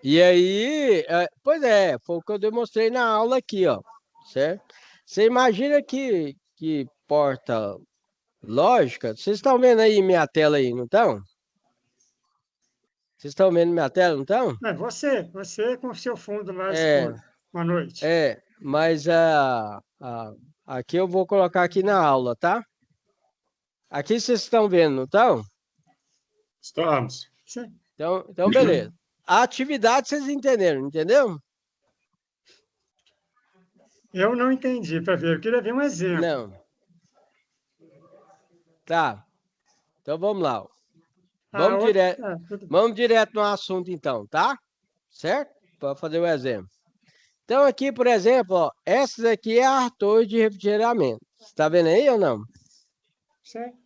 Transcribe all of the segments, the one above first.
E aí, pois é, foi o que eu demonstrei na aula aqui, ó, certo? Você imagina que porta lógica, vocês estão vendo aí minha tela aí, não estão? Vocês estão vendo minha tela, não estão? É você com o seu fundo lá É, escuro, à noite. mas aqui eu vou colocar aqui na aula, tá? Aqui vocês estão vendo, não estão? Estamos. Sim. Então, beleza. A atividade vocês entenderam, entendeu? Eu não entendi para ver, eu queria ver um exemplo. Não. Tá. Então vamos lá. A Vamos outra, direto, vamos direto no assunto então, tá? Certo? Para fazer o exemplo. Então aqui, por exemplo, ó, essas aqui é a torre de refrigeramento. Você tá vendo aí ou não? certo?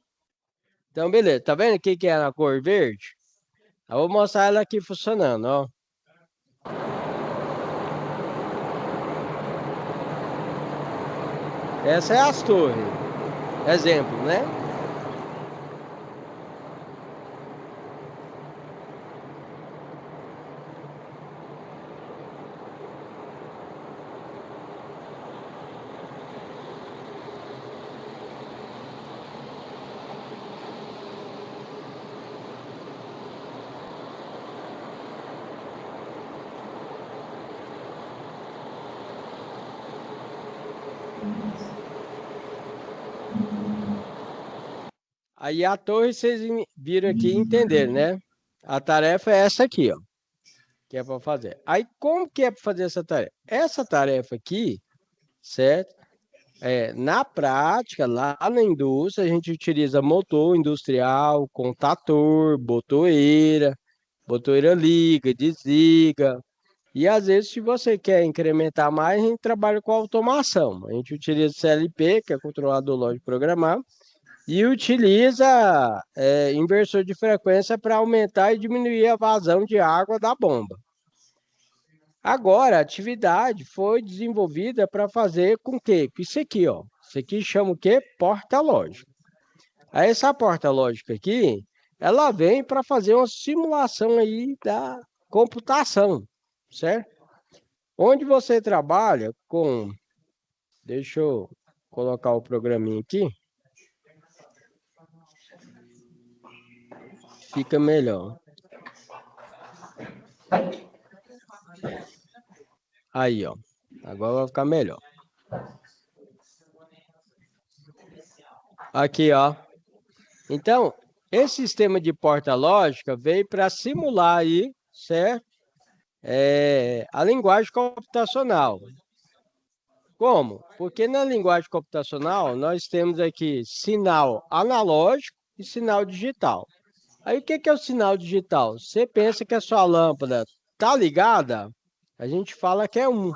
Então, beleza. Tá vendo o que é na cor verde? Eu vou mostrar ela aqui funcionando, ó. Essa é as torres. Exemplo, né? Aí a torre vocês viram aqui e entenderam, né? A tarefa é essa aqui, ó, que é para fazer. Aí como que é para fazer essa tarefa? Essa tarefa aqui, certo? Na prática, lá na indústria, a gente utiliza motor industrial, contator, botoeira liga, desliga. E às vezes, se você quer incrementar mais, a gente trabalha com automação. A gente utiliza CLP, que é controlador lógico programado, e utiliza inversor de frequência para aumentar e diminuir a vazão de água da bomba. Agora, a atividade foi desenvolvida para fazer com que isso aqui, ó, isso aqui chama o quê? Porta lógica. Aí essa porta lógica aqui, ela vem para fazer uma simulação aí da computação, certo? Onde você trabalha com, deixa eu colocar o programinha aqui, fica melhor. Aí, ó, agora vai ficar melhor. Aqui, ó. Então, esse sistema de porta lógica veio para simular aí, certo? A linguagem computacional. Como? Porque na linguagem computacional nós temos aqui sinal analógico e sinal digital. Aí o que é o sinal digital? Você pensa que a sua lâmpada tá ligada? A gente fala que é um,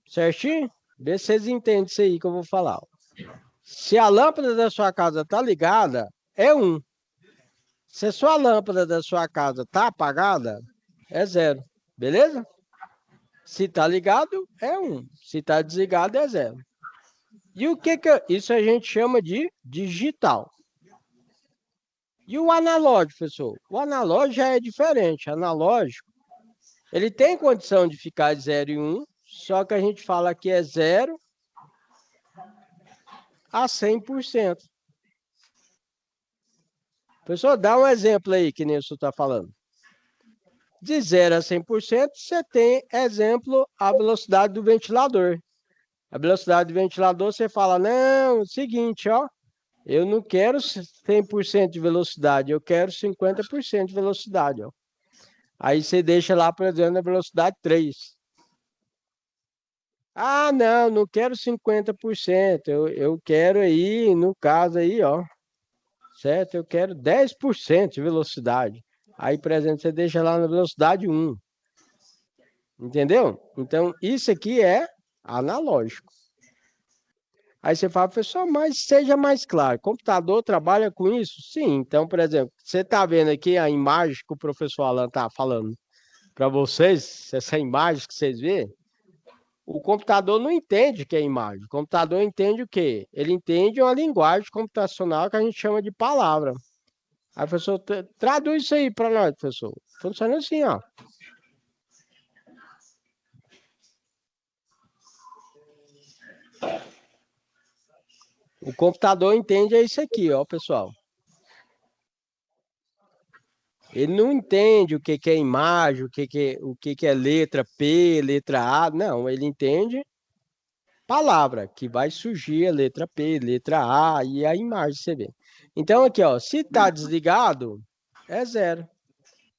certinho? Vê se vocês entendem isso aí que eu vou falar. Se a lâmpada da sua casa tá ligada, é um. Se a sua lâmpada da sua casa tá apagada, é zero. Beleza? Se tá ligado, é um. Se tá desligado, é zero. E o isso a gente chama de digital. E o analógico, pessoal? O analógico já é diferente. Analógico, ele tem condição de ficar 0 e 1, só que a gente fala que é 0 a 100%. Pessoal, dá um exemplo aí, que nem o senhor está falando. De 0 a 100%, você tem, exemplo, a velocidade do ventilador. A velocidade do ventilador, você fala, não, é o seguinte, ó, eu não quero 100% de velocidade, eu quero 50% de velocidade, ó. Aí você deixa lá, por exemplo, na velocidade 3. Ah, não, não quero 50%, eu quero aí, no caso aí, ó, certo? Eu quero 10% de velocidade. Aí, por exemplo, você deixa lá na velocidade 1. Entendeu? Então, isso aqui é analógico. Aí você fala, professor, mas seja mais claro, computador trabalha com isso? Sim, então, por exemplo, você está vendo aqui a imagem que o professor Alan está falando para vocês, essa imagem que vocês vê, o computador não entende o que é imagem. O computador entende o quê? Ele entende uma linguagem computacional que a gente chama de palavra. Aí, professor, traduz isso aí para nós, professor. Funciona assim, ó. O computador entende é isso aqui, ó, pessoal. Ele não entende o que é imagem, o que é letra P, letra A. Não, ele entende palavra, que vai surgir a letra P, letra A e a imagem você vê. Então, aqui, ó, se está desligado, é 0.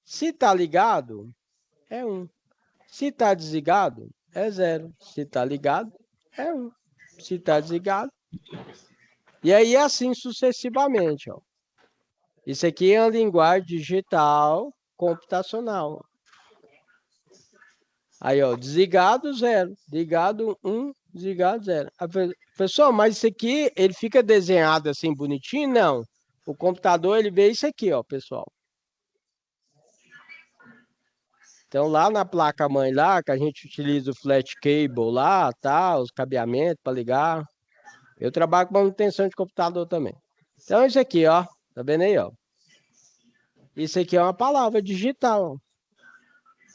Se está ligado, é 1. Se está desligado, é 0. Se está ligado, é 1. Se está desligado. E aí, assim sucessivamente, ó. Isso aqui é uma linguagem digital computacional. Aí, ó, desligado, 0. Ligado, 1. Desligado, 0. Pessoal, mas isso aqui, ele fica desenhado assim, bonitinho? Não. O computador, ele vê isso aqui, ó, pessoal. Então, lá na placa-mãe lá, que a gente utiliza o flat cable lá, tá, os cabeamentos para ligar. Eu trabalho com manutenção de computador também. Então, isso aqui, ó, tá vendo aí, ó? Isso aqui é uma palavra digital.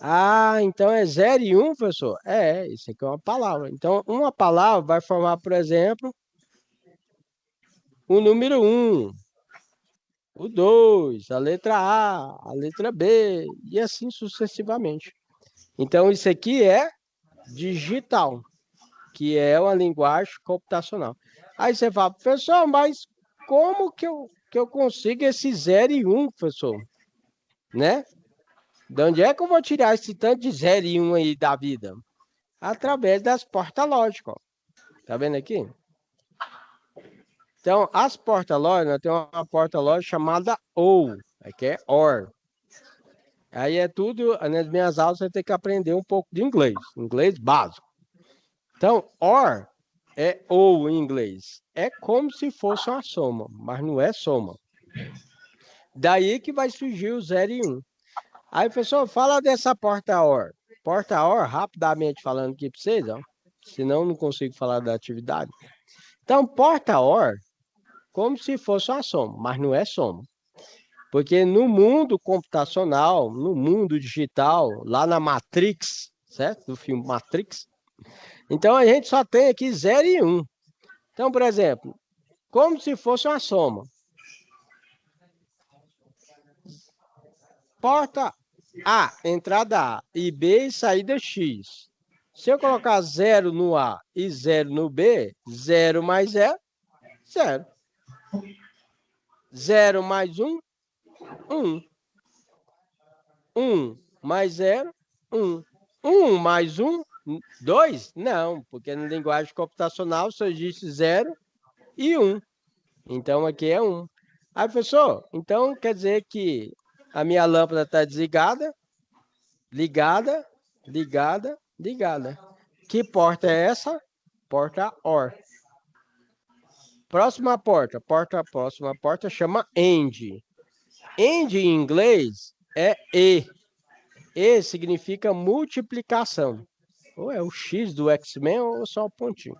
Ah, então é 0 e 1, professor? É, isso aqui é uma palavra. Então, uma palavra vai formar, por exemplo, o número 1, o 2, a letra A, a letra B, e assim sucessivamente. Então, isso aqui é digital, que é uma linguagem computacional. Aí você fala, professor, mas como que eu consigo esse 0 e 1, professor? Né? De onde é que eu vou tirar esse tanto de 0 e 1 aí da vida? Através das portas lógicas. Tá vendo aqui? Então, as portas lógicas, nós temos uma porta lógica chamada OR, que é OR. Aí é tudo, nas minhas aulas você tem que aprender um pouco de inglês básico. Então, OR é OU em inglês. É como se fosse uma soma, mas não é soma. Daí que vai surgir o 0 e 1. Aí, pessoal, fala dessa porta OR. Porta OR, rapidamente falando aqui para vocês, ó, senão não consigo falar da atividade. Então, porta OR, como se fosse uma soma, mas não é soma. Porque no mundo computacional, no mundo digital, lá na Matrix, certo? Do filme Matrix, então a gente só tem aqui 0 e 1. Então, por exemplo, como se fosse uma soma. Porta A, entrada A, e B, saída X. Se eu colocar 0 no A e 0 no B, 0 mais 0, 0. 0 mais 1, 1. 1 mais 0, 1. 1 mais 1, 2? Não, porque na linguagem computacional só existe 0 e 1. Então, aqui é 1. Aí, professor, então quer dizer que a minha lâmpada está desligada, ligada, ligada, ligada. Que porta é essa? Porta OR. Próxima porta, próxima porta chama AND. AND em inglês é E. E significa multiplicação. Ou é o X do X-Men ou só o pontinho.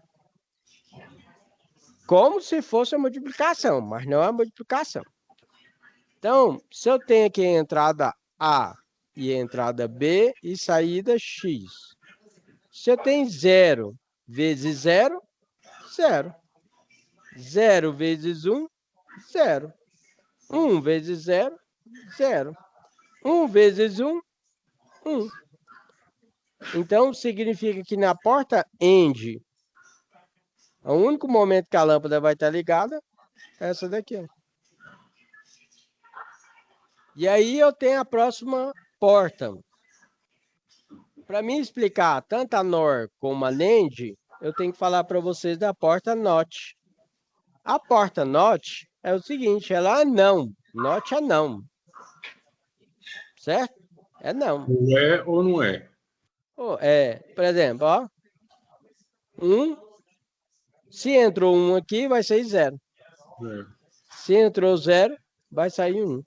Como se fosse a multiplicação, mas não é a multiplicação. Então, se eu tenho aqui a entrada A e a entrada B e saída X. Se eu tenho 0 vezes 0, 0. 0 vezes 1, 0. 1 vezes 0, 0. 1 vezes 1, 1. Então, significa que na porta AND, o único momento que a lâmpada vai estar ligada é essa daqui. Ó. E aí eu tenho a próxima porta. Para mim explicar tanto a NOR como a NAND, eu tenho que falar para vocês da porta NOT. A porta NOT é o seguinte, ela é não. NOT é não. Certo? É não. Não é ou não é? Por exemplo, ó. 1. Se entrou 1 aqui, vai sair 0. É. Se entrou 0, vai sair 1.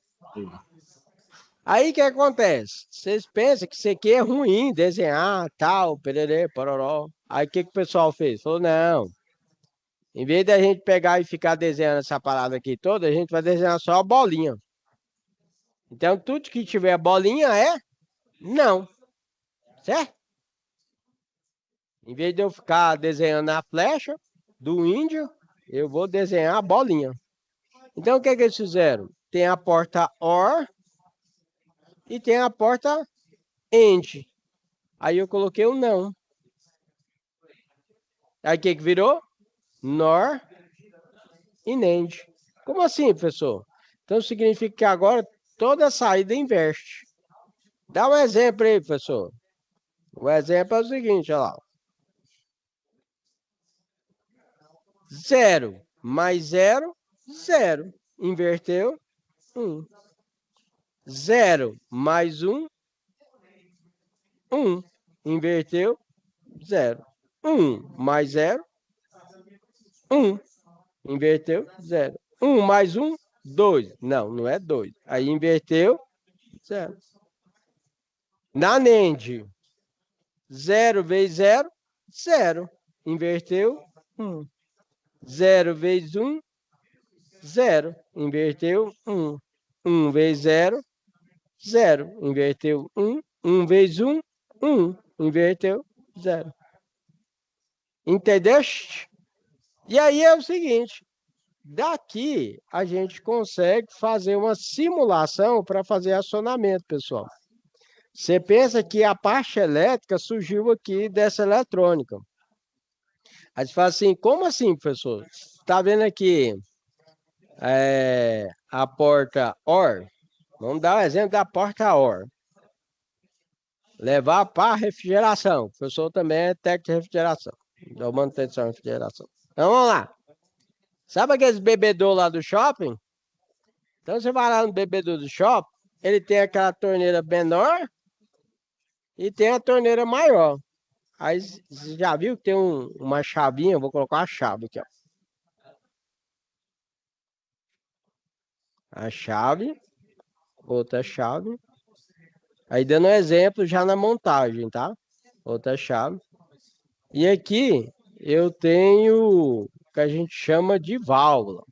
Aí o que acontece? Vocês pensam que isso aqui é ruim, desenhar, tal, pererê, pororó. Aí o que o pessoal fez? Falou, não. Em vez da gente pegar e ficar desenhando essa parada aqui toda, a gente vai desenhar só a bolinha. Então, tudo que tiver bolinha é não. Certo? Em vez de eu ficar desenhando a flecha, do índio, eu vou desenhar a bolinha. Então, o que eles fizeram? Tem a porta OR e tem a porta AND. Aí eu coloquei o não. Aí o que virou? NOR e NAND. Como assim, professor? Então significa que agora toda saída inverte. Dá um exemplo aí, professor. O exemplo é o seguinte, olha lá. 0 mais 0, 0. Inverteu, 1. 0 mais 1, 1. Inverteu, 0. 1 mais 0, 1. Inverteu, 0. 1 mais 1, 2. Não, não é 2. Aí inverteu, 0. Na NEND, 0 vezes 0, 0. Inverteu, 1. 0 vezes 1, 0. Inverteu, 1. 1 vezes 0, 0. Inverteu, 1. 1 vezes 1, 1. Inverteu, 0. Entendeste? E aí é o seguinte, daqui a gente consegue fazer uma simulação para fazer acionamento, pessoal. Você pensa que a parte elétrica surgiu aqui dessa eletrônica. Aí você fala assim, como assim, professor? Está vendo aqui a porta OR? Vamos dar o exemplo da porta OR. Levar para refrigeração. O professor também é técnico de refrigeração. Da manutenção de refrigeração. Então vamos lá. Sabe aqueles bebedouros lá do shopping? Então você vai lá no bebedouro do shopping, ele tem aquela torneira menor e tem a torneira maior. Aí você já viu que tem uma chavinha? Vou colocar a chave aqui, ó. A chave, outra chave. Aí dando um exemplo já na montagem, tá? Outra chave. E aqui eu tenho o que a gente chama de válvula.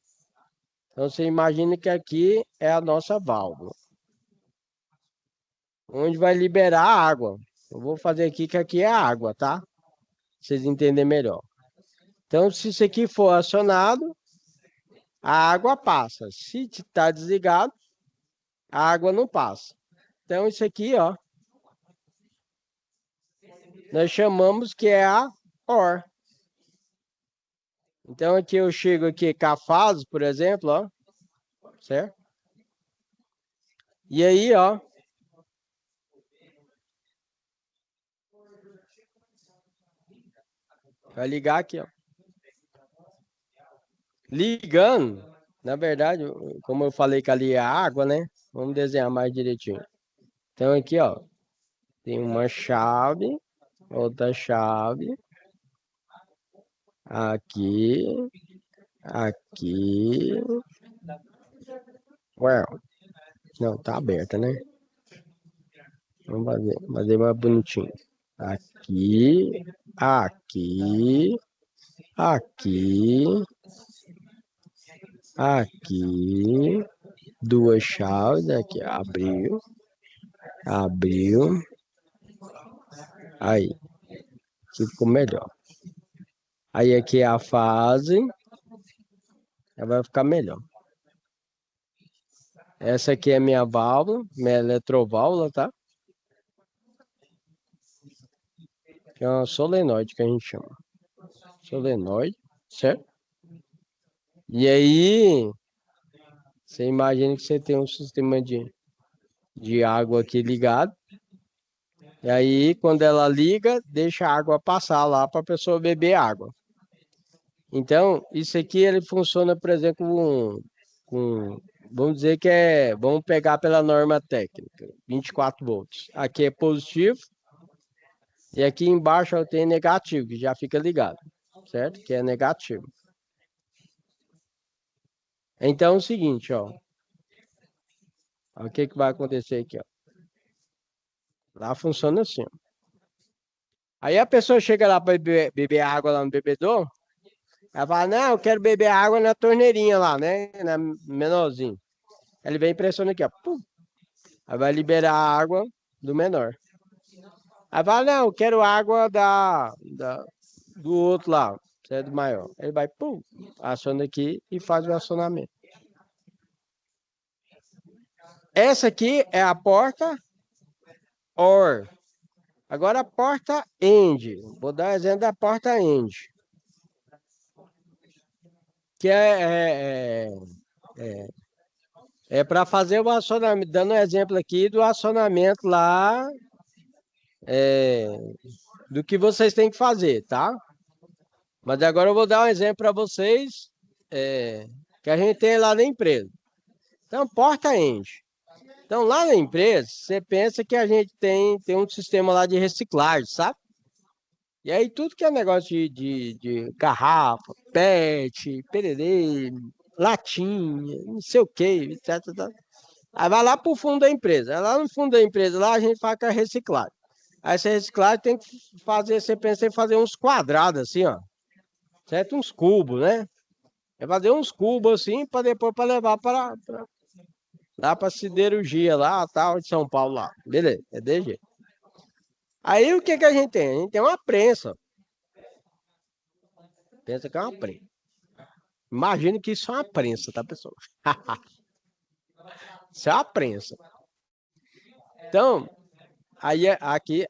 Então você imagina que aqui é a nossa válvula. Onde vai liberar a água. Eu vou fazer aqui que aqui é a água, tá? Pra vocês entenderem melhor. Então, se isso aqui for acionado, a água passa. Se está desligado, a água não passa. Então, isso aqui, ó, nós chamamos que é a OR. Então, aqui eu chego aqui com a fase, por exemplo, ó, certo? E aí, ó, vai ligar aqui, ó. Ligando, na verdade, como eu falei que ali é a água, né? Vamos desenhar mais direitinho. Então, aqui, ó, tem uma chave, outra chave, aqui, aqui. Ué, não, tá aberta, né? Vamos fazer mais bonitinho. Aqui, aqui, aqui, aqui. Duas chaves aqui. Abriu, abriu. Aí, ficou melhor. Aí aqui é a fase. Vai ficar melhor. Essa aqui é minha válvula, minha eletroválvula, tá? Que é uma solenoide que a gente chama. Solenoide, certo? E aí, você imagina que você tem um sistema de água aqui ligado. E aí, quando ela liga, deixa a água passar lá para a pessoa beber água. Então, isso aqui ele funciona, por exemplo, vamos dizer que vamos pegar pela norma técnica, 24 volts. Aqui é positivo e aqui embaixo eu tenho negativo, que já fica ligado, certo? Que é negativo. Então, é o seguinte, ó. O que vai acontecer aqui, ó. Lá funciona assim, ó. Aí a pessoa chega lá para beber água lá no bebedouro, ela fala, não, eu quero beber água na torneirinha lá, né? Na menorzinho. Ele vem e pressiona aqui, ó. Pum. Aí vai liberar a água do menor. Aí fala, não, eu quero água do outro lá. Você é do maior. Ele vai, pum, aciona aqui e faz o acionamento. Essa aqui é a porta OR. Agora a porta END. Vou dar um exemplo da porta END. Que é para fazer o acionamento. Dando um exemplo aqui do acionamento lá, do que vocês têm que fazer, tá? Mas agora eu vou dar um exemplo para vocês, que a gente tem lá na empresa. Então, porta END. Então, lá na empresa, você pensa que a gente tem um sistema lá de reciclagem, sabe? E aí, tudo que é negócio de garrafa, PET, pererê, latinha, não sei o quê, etc. Aí vai lá para o fundo da empresa. Aí lá no fundo da empresa, lá a gente faz com a reciclagem. Aí essa reciclagem tem que fazer, você pensa em fazer uns quadrados assim, ó. Certo? Uns cubos, né? É fazer uns cubos assim, para depois para levar lá para siderurgia, lá, tal, de São Paulo, lá. Beleza, é desse jeito. Aí o que que a gente tem? A gente tem uma prensa. Pensa que é uma prensa. Imagina que isso é uma prensa, tá, pessoal? Isso é uma prensa. Então, aí aqui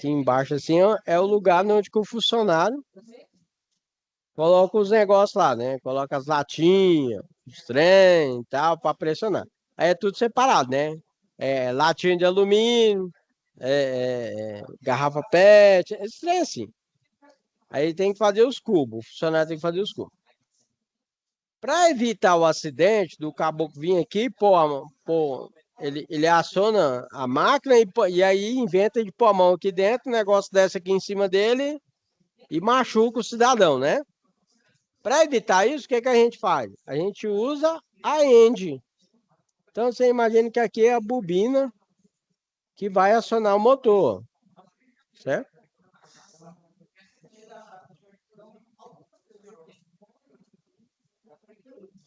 embaixo, assim, ó, é o lugar onde que o funcionário coloca os negócios lá, né? Coloca as latinhas, os trem e tal, para pressionar. Aí é tudo separado, né? Latinha de alumínio, garrafa PET, esse trem assim. Aí tem que fazer os cubos, o funcionário tem que fazer os cubos. Para evitar o acidente do caboclo vir aqui, ele aciona a máquina e aí inventa de pôr a mão aqui dentro, um negócio desse aqui em cima dele e machuca o cidadão, né? Para evitar isso, o que que a gente faz? A gente usa a END. Então você imagina que aqui é a bobina que vai acionar o motor, certo?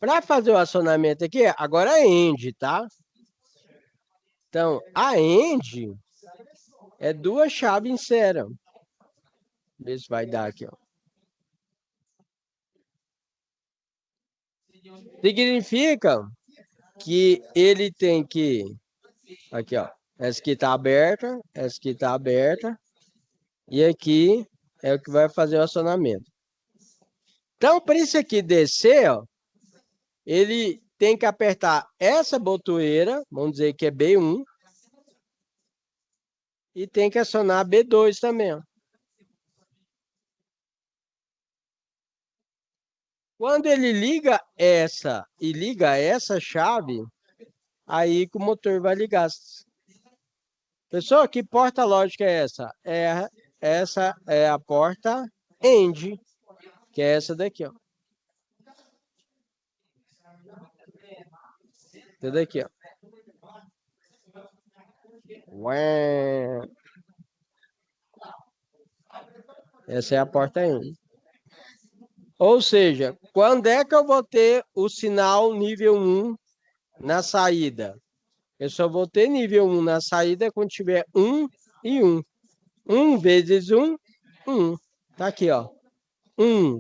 Para fazer o acionamento aqui, agora é END, tá? Então, a END é duas chaves em série. Vê se vai dar aqui, ó. Significa que ele tem que... Aqui, ó. Essa aqui tá aberta, essa aqui tá aberta. E aqui é o que vai fazer o acionamento. Então, para isso aqui descer, ó, ele tem que apertar essa botoeira, vamos dizer que é B1, e tem que acionar B2 também, ó. Quando ele liga essa e liga essa chave, aí que o motor vai ligar. Pessoal, que porta lógica é essa? Essa é a porta END, que é essa daqui, ó. Essa daqui, ó. Ué. Essa é a porta END. Ou seja, quando é que eu vou ter o sinal nível 1 na saída? Eu só vou ter nível 1 na saída quando tiver 1 e 1. 1 vezes 1, 1. Tá aqui, ó. 1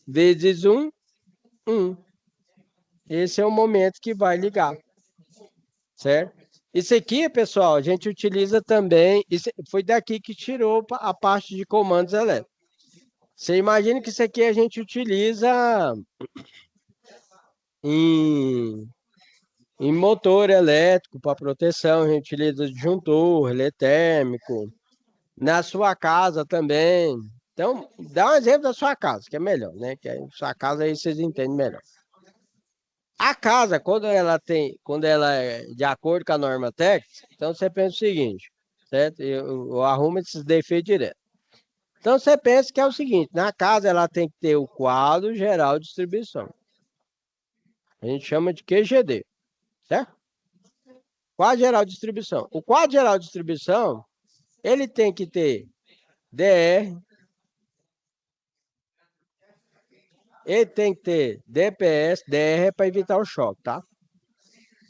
vezes 1, 1. Esse é o momento que vai ligar. Certo? Isso aqui, pessoal, a gente utiliza também... Foi daqui que tirou a parte de comandos elétricos. Você imagina que isso aqui a gente utiliza em motor elétrico para proteção, a gente utiliza disjuntor, relé térmico, na sua casa também. Então, dá um exemplo da sua casa, que é melhor, né? Que a sua casa aí vocês entendem melhor. A casa, quando ela é de acordo com a norma técnica, então você pensa o seguinte, certo? Eu arrumo esses defeitos direto. Então você pensa que é o seguinte, na casa ela tem que ter o quadro geral de distribuição. A gente chama de QGD, certo? Quadro geral de distribuição. O quadro geral de distribuição, ele tem que ter DR, ele tem que ter DPS, DR é para evitar o choque, tá?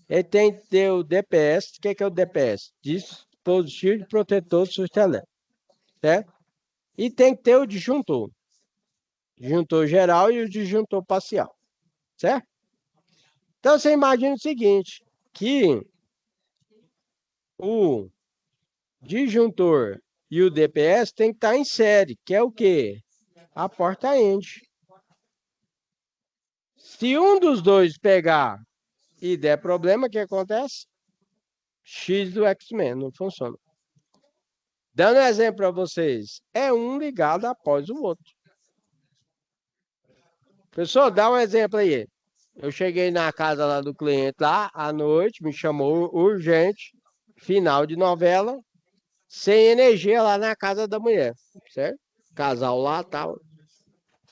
Ele tem que ter o DPS, o que é o DPS? Dispositivo de protetor de susto elétrico, certo? E tem que ter o disjuntor. Disjuntor geral e o disjuntor parcial, certo? Então, você imagina o seguinte, que o disjuntor e o DPS tem que estar em série, que é o quê? A porta end. Se um dos dois pegar e der problema, o que acontece? X do X-Men não funciona. Dando um exemplo para vocês, é um ligado após o outro. Pessoal, dá um exemplo aí. Eu cheguei na casa lá do cliente lá à noite, me chamou urgente, final de novela, sem energia lá na casa da mulher, certo? Casal lá tal.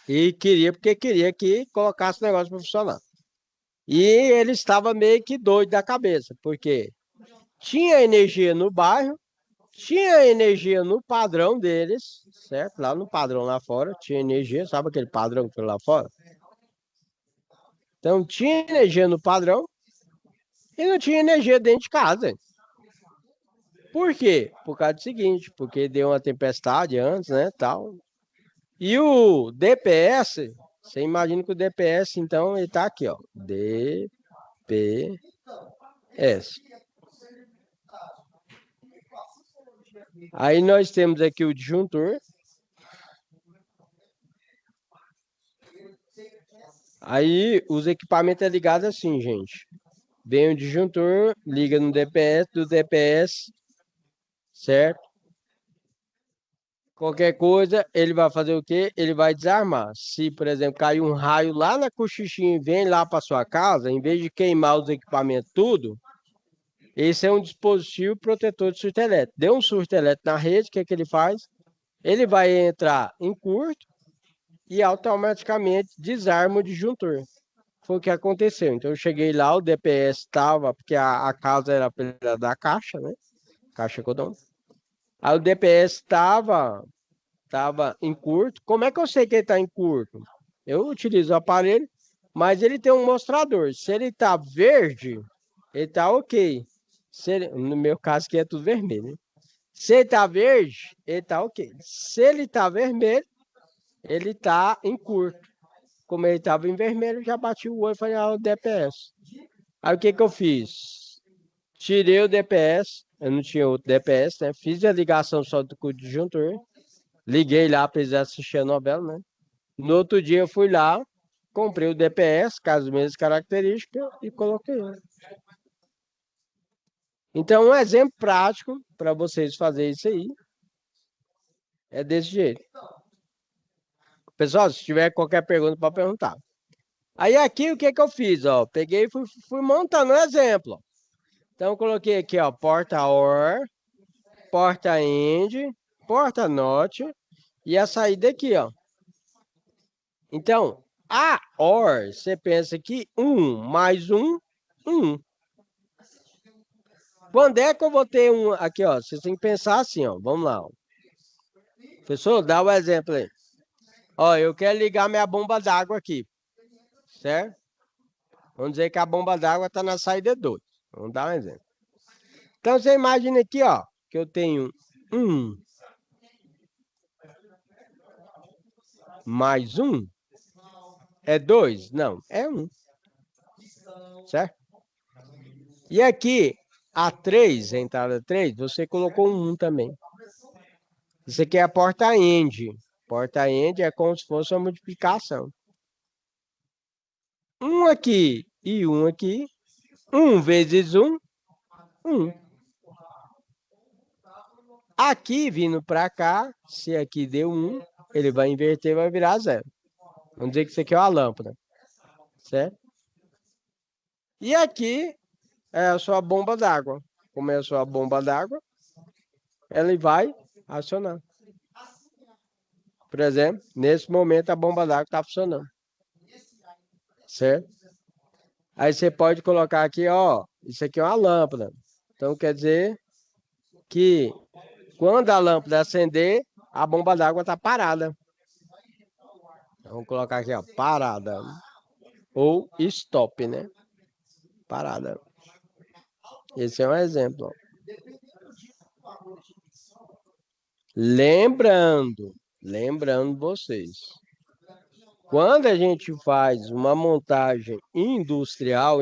E porque queria que colocasse o negócio para funcionar. E ele estava meio que doido da cabeça, porque tinha energia no bairro, tinha energia no padrão deles, certo? Lá no padrão lá fora, tinha energia, sabe aquele padrão que foi lá fora? Então tinha energia no padrão e não tinha energia dentro de casa. Por quê? Por causa do seguinte, porque deu uma tempestade antes, né, tal. E o DPS, você imagina que o DPS, então, ele tá aqui, ó, DPS. Aí nós temos aqui o disjuntor. Aí os equipamentos é ligado assim, gente. Vem o disjuntor, liga no DPS, do DPS, certo? Qualquer coisa, ele vai fazer o quê? Ele vai desarmar. Se, por exemplo, cair um raio lá na cochichinha e vem lá para sua casa, em vez de queimar os equipamentos tudo, esse é um dispositivo protetor de surto elétrico. Deu um surto elétrico na rede, o que é que ele faz? Ele vai entrar em curto e automaticamente desarma o disjuntor. Foi o que aconteceu. Então eu cheguei lá, o DPS estava, porque a casa era da Caixa, né? Caixa Econômica. Aí o DPS estava em curto. Como é que eu sei que ele está em curto? Eu utilizo o aparelho, mas ele tem um mostrador. Se ele está verde, ele está ok. No meu caso aqui é tudo vermelho, né? Se ele está verde, ele está ok. Se ele está vermelho, ele está em curto. Como ele estava em vermelho, já bati o olho e falei, o DPS. Aí o que eu fiz? Tirei o DPS, eu não tinha outro DPS, né? Fiz a ligação só com o disjuntor, liguei lá para eles assistir a novela, né? No outro dia eu fui lá, comprei o DPS, com as mesmas características, e coloquei. Então, um exemplo prático para vocês fazerem isso aí é desse jeito. Pessoal, se tiver qualquer pergunta, pode perguntar. Aí aqui, o que eu fiz? Ó, peguei e fui montando um exemplo. Então, eu coloquei aqui, ó, porta OR, porta END, porta NOT e a saída aqui, ó. Então, a OR, você pensa que 1 mais 1, 1. Quando é que eu vou ter um... Aqui, ó, vocês têm que pensar assim, ó. Vamos lá, ó. Professor, dá o exemplo aí. Ó, eu quero ligar minha bomba d'água aqui, certo? Vamos dizer que a bomba d'água está na saída 2. Vamos dar um exemplo. Então, você imagina aqui, ó, que eu tenho 1 mais 1 é 2? Não, é 1. Certo? E aqui, a 3, a entrada 3, você colocou um 1 também. Isso aqui é a porta END. Porta END é como se fosse uma multiplicação. Um aqui e um aqui. 1 vezes 1, 1. Aqui, vindo para cá, se aqui deu 1, ele vai inverter e vai virar 0. Vamos dizer que isso aqui é uma lâmpada. Certo? E aqui é a sua bomba d'água. Como é a sua bomba d'água, ela vai acionar. Por exemplo, nesse momento a bomba d'água está funcionando. Certo? Aí você pode colocar aqui, ó, isso aqui é uma lâmpada. Então quer dizer que quando a lâmpada acender, a bomba d'água está parada. Vamos colocar aqui, ó, parada. Ou stop, né? Parada. Esse é um exemplo. Lembrando vocês, Quando a gente faz uma montagem industrial,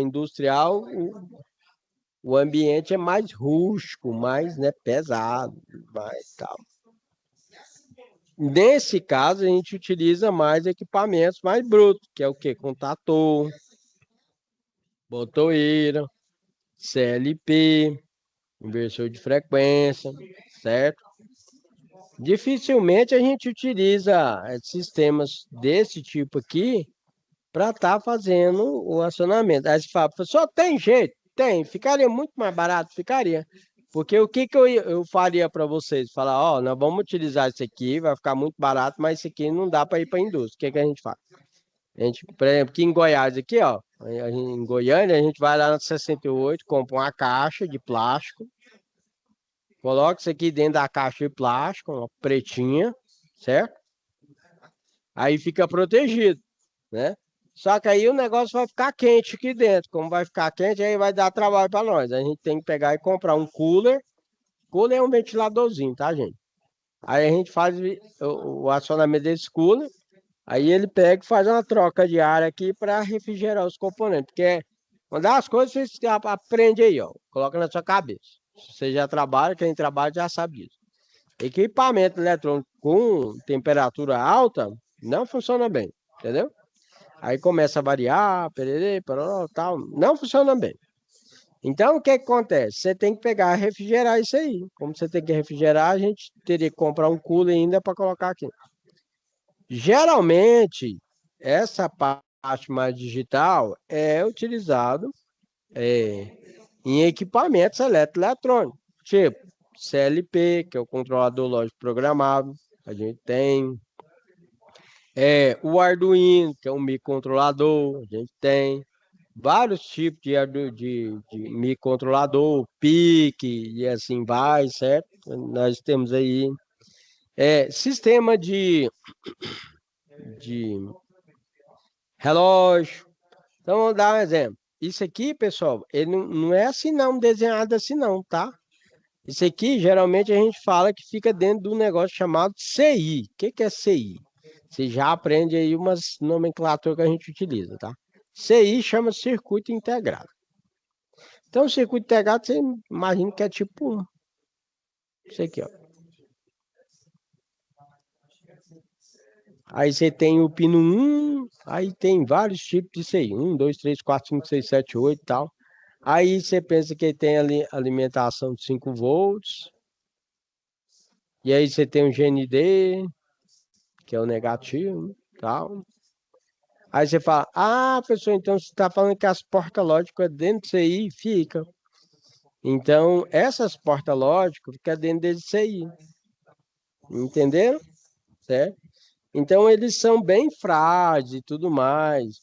o ambiente é mais rústico, mais, né, pesado, mais tal. Nesse caso, a gente utiliza mais equipamentos mais brutos, que é o quê? Contator, botoeira, CLP, inversor de frequência, certo? Dificilmente a gente utiliza sistemas desse tipo aqui para estar fazendo o acionamento. Aí você fala, só tem jeito? Tem, ficaria muito mais barato, ficaria. Porque o que eu faria para vocês? Falar, ó, nós vamos utilizar isso aqui, vai ficar muito barato, mas isso aqui não dá para ir para a indústria. O que a gente faz? A gente, por exemplo, aqui em Goiás, aqui, ó, em Goiânia, a gente vai lá na 68, compra uma caixa de plástico, coloca isso aqui dentro da caixa de plástico, uma pretinha, certo? Aí fica protegido, né? Só que aí o negócio vai ficar quente aqui dentro. Como vai ficar quente, aí vai dar trabalho para nós. A gente tem que pegar e comprar um cooler. Cooler é um ventiladorzinho, tá, gente? Aí a gente faz o acionamento desse cooler. Aí ele pega e faz uma troca de ar aqui para refrigerar os componentes. Porque uma das coisas que você aprende aí, ó. Coloca na sua cabeça. Se você já trabalha, quem trabalha já sabe disso. Equipamento eletrônico com temperatura alta não funciona bem, entendeu? Aí começa a variar, pererê, parará, tal. Não funciona bem. Então, o que acontece? Você tem que pegar e refrigerar isso aí. Como você tem que refrigerar, a gente teria que comprar um cooler ainda para colocar aqui. Geralmente, essa parte mais digital é utilizado em equipamentos eletroeletrônicos, tipo CLP, que é o controlador lógico programável, a gente tem. O Arduino, que é um microcontrolador, a gente tem vários tipos de microcontrolador, PIC e assim vai, certo? Nós temos aí sistema de relógio. Então, vamos dar um exemplo. Isso aqui, pessoal, ele não é assim não, desenhado assim não, tá? Isso aqui, geralmente, a gente fala que fica dentro de um negócio chamado CI. O que é CI? Você já aprende aí umas nomenclaturas que a gente utiliza, tá? CI chama circuito integrado. Então, o circuito integrado, você imagina que é tipo isso aqui, ó. Aí você tem o pino 1, aí tem vários tipos de CI. 1, 2, 3, 4, 5, 6, 7, 8 e tal. Aí você pensa que tem ali alimentação de 5 volts. E aí você tem o GND, que é o negativo, tal. Aí você fala, professor, então você está falando que as portas lógicas dentro disso aí fica. Então, essas portas lógicas ficam dentro desse aí. Entenderam? Certo? Então, eles são bem frágeis e tudo mais,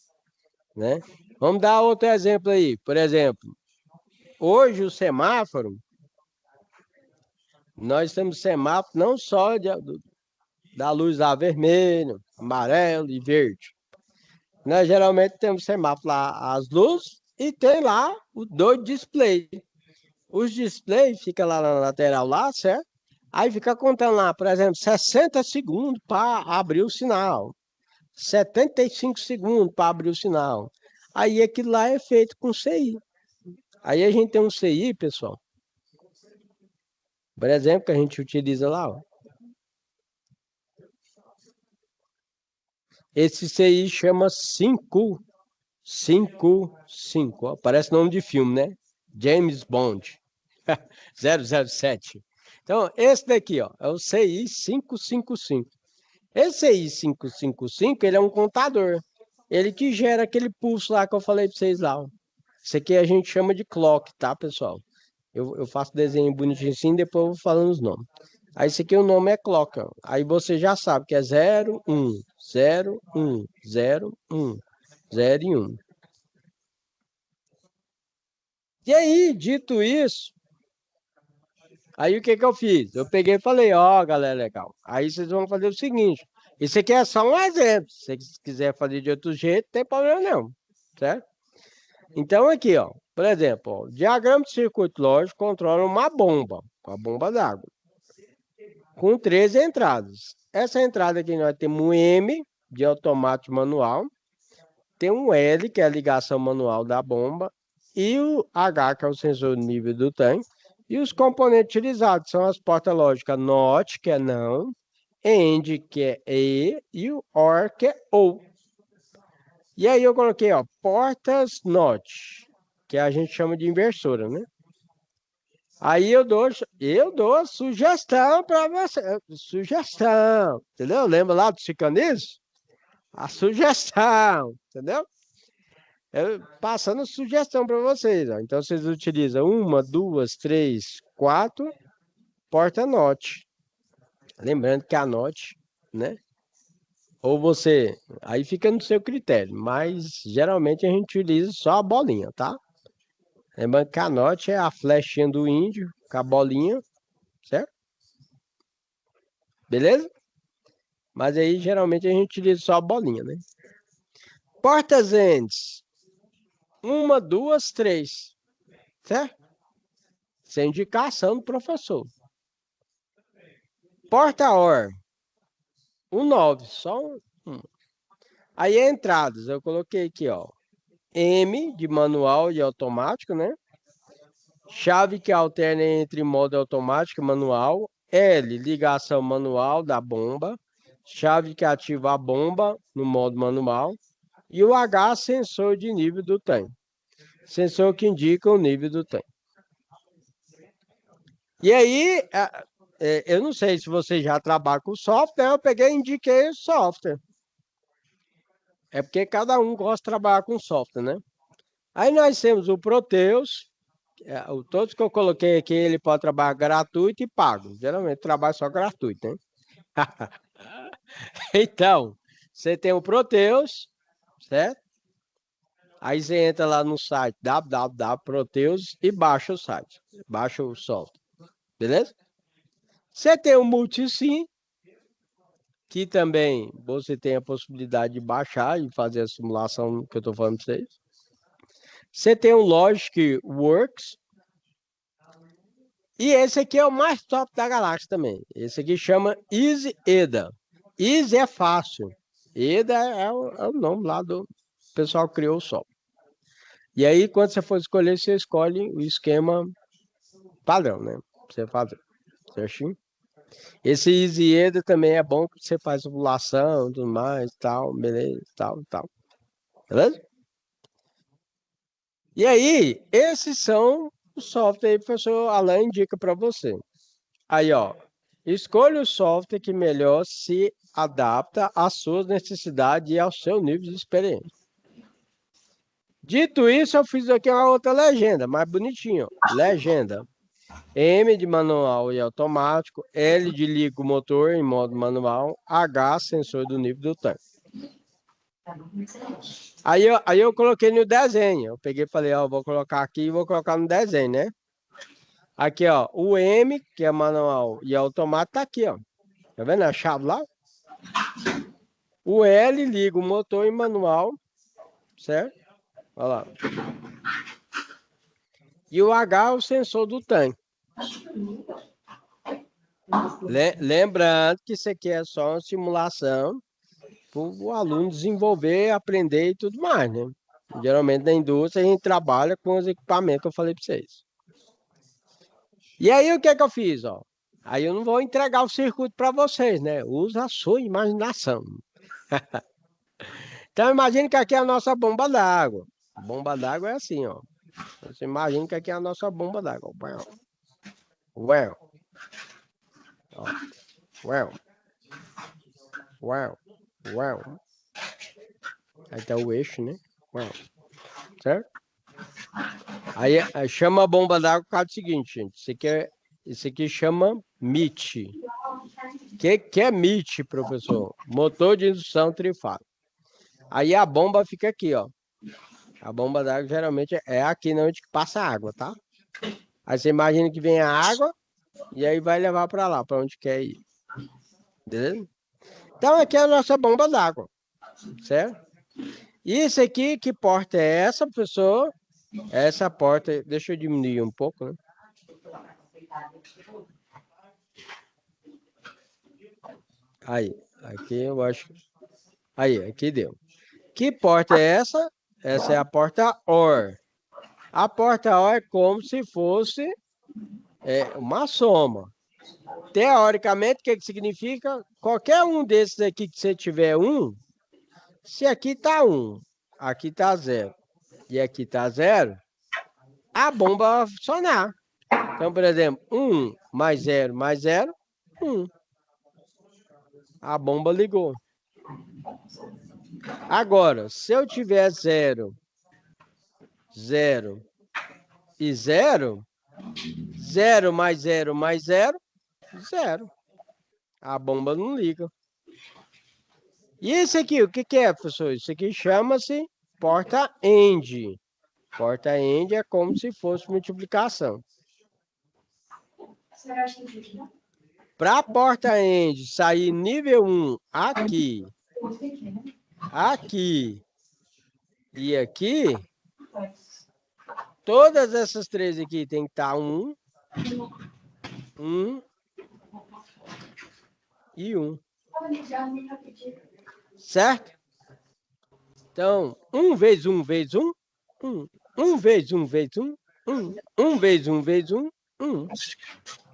né? Vamos dar outro exemplo aí. Por exemplo, hoje o semáforo, nós temos semáforo não só da luz lá vermelho, amarelo e verde. Nós geralmente temos semáforo lá, as luzes, e tem lá os dois displays. Os displays ficam lá na lateral, lá, certo? Aí fica contando lá, por exemplo, 60 segundos para abrir o sinal. 75 segundos para abrir o sinal. Aí aquilo lá é feito com CI. Aí a gente tem um CI, pessoal. Por exemplo, que a gente utiliza lá, ó. Esse CI chama 555. Ó, parece nome de filme, né? James Bond. 007. Então, esse daqui, ó, é o CI 555. Esse CI 555, ele é um contador. Ele que gera aquele pulso lá que eu falei para vocês lá, ó. Isso aqui a gente chama de clock, tá, pessoal? Eu faço desenho bonitinho assim, depois eu vou falando os nomes. Aí esse aqui o nome é clock, ó. Aí você já sabe que é 0, 1, 0, 1, 0, 1, 0 e 1. E aí, dito isso, aí o que eu fiz? Eu peguei e falei, ó, galera, legal. Aí vocês vão fazer o seguinte, isso aqui é só um exemplo. Se você quiser fazer de outro jeito, não tem problema não, certo? Então aqui, ó, por exemplo, ó, o diagrama de circuito lógico controla uma bomba, com a bomba d'água, com 13 entradas. Essa entrada aqui nós temos um M, de automático manual, tem um L, que é a ligação manual da bomba, e o H, que é o sensor de nível do tanque, e os componentes utilizados são as portas lógicas NOT, que é não, AND, que é e o OR, que é ou. E aí eu coloquei, ó, portas NOT, que a gente chama de inversora, né? Aí eu dou a sugestão para você. Sugestão, entendeu? Lembra lá do Cicanismo? A sugestão, entendeu? Eu passando sugestão para vocês. Ó. Então, vocês utilizam uma, duas, três, quatro, porta note. Lembrando que a note, né? Ou você. Aí fica no seu critério. Mas geralmente a gente utiliza só a bolinha, tá? Lembrando que a note é a flechinha do índio, com a bolinha, certo? Beleza? Mas aí geralmente a gente utiliza só a bolinha, né? Portas ends. Uma, duas, três. Certo? Sem indicação do professor. Porta OR. Um 9, só um. Aí entradas, eu coloquei aqui, ó. M de manual e automático, né? Chave que alterna entre modo automático e manual. L, ligação manual da bomba. Chave que ativa a bomba no modo manual. E o H, sensor de nível do tanque. Sensor que indica o nível do tanque. E aí, eu não sei se você já trabalha com software, eu peguei e indiquei o software. É porque cada um gosta de trabalhar com software, né? Aí nós temos o Proteus, todos que eu coloquei aqui, ele pode trabalhar gratuito e pago. Geralmente trabalha só gratuito, né? Então, você tem o Proteus, certo? Aí você entra lá no site www.proteus e baixa o site, baixa o software, beleza? Você tem o Multisim, que também você tem a possibilidade de baixar e fazer a simulação que eu estou falando para vocês. Você tem o Logic Works. E esse aqui é o mais top da galáxia também. Esse aqui chama Easy EDA. Easy é fácil. EDA é o nome lá do pessoal que criou o software. E aí, quando você for escolher, você escolhe o esquema padrão, né? Pra você fazer. Certinho? Esse Easy EDA também é bom que você faz simulação, tudo mais, tal, beleza, tal, tal. Beleza? E aí, esses são os softwares que o professor Alain indica para você. Aí, ó, escolha o software que melhor se adapta às suas necessidades e ao seu nível de experiência. Dito isso, eu fiz aqui uma outra legenda, mais bonitinho. Legenda. M de manual e automático, L de liga o motor em modo manual, H, sensor do nível do tanque. Aí eu coloquei no desenho. Eu peguei e falei, ó, vou colocar aqui e vou colocar no desenho, né? Aqui, ó, o M, que é manual e automático, tá aqui, ó. Tá vendo a chave lá? O L liga o motor em manual, certo? Olha lá. E o H é o sensor do tanque. Lembrando que isso aqui é só uma simulação para o aluno desenvolver, aprender e tudo mais, né? Geralmente na indústria a gente trabalha com os equipamentos que eu falei para vocês. E aí o que é que eu fiz, ó? Aí eu não vou entregar o circuito para vocês, né? Usa a sua imaginação. Então imagine que aqui é a nossa bomba d'água. Bomba d'água é assim, ó. Você imagina que aqui é a nossa bomba d'água. Well. Well. Well. Well. Aí tá o eixo, né? Well. Certo? Aí chama a bomba d'água por causa do seguinte, gente. Isso aqui chama MIT. Que é MIT, professor? Motor de indução trifásica. Aí a bomba fica aqui, ó. A bomba d'água geralmente é aqui onde passa a água, tá? Aí você imagina que vem a água e aí vai levar para lá, para onde quer ir. Beleza? Então aqui é a nossa bomba d'água, certo? E isso aqui, que porta é essa, professor? Essa porta, deixa eu diminuir um pouco, né? Aí, aqui eu acho. Aí, aqui deu. Que porta é essa? Essa é a porta OR. A porta OR é como se fosse uma soma. Teoricamente, o que significa? Qualquer um desses aqui que você tiver um, se aqui está 1, aqui está 0 e aqui está 0, a bomba vai funcionar. Então, por exemplo, 1 mais 0 mais 0, 1. A bomba ligou. Agora, se eu tiver 0, 0 e 0, 0 mais 0 mais 0, 0. A bomba não liga. E esse aqui, o que é, professor? Isso aqui chama-se porta-end. Porta-end é como se fosse multiplicação. Para a porta-end sair nível 1 aqui, aqui e aqui, todas essas três aqui tem que estar 1, 1 e 1. Certo? Então, 1 vezes 1 vezes 1, 1. 1 vezes 1 vezes 1, 1. 1 vezes 1 vezes 1, 1.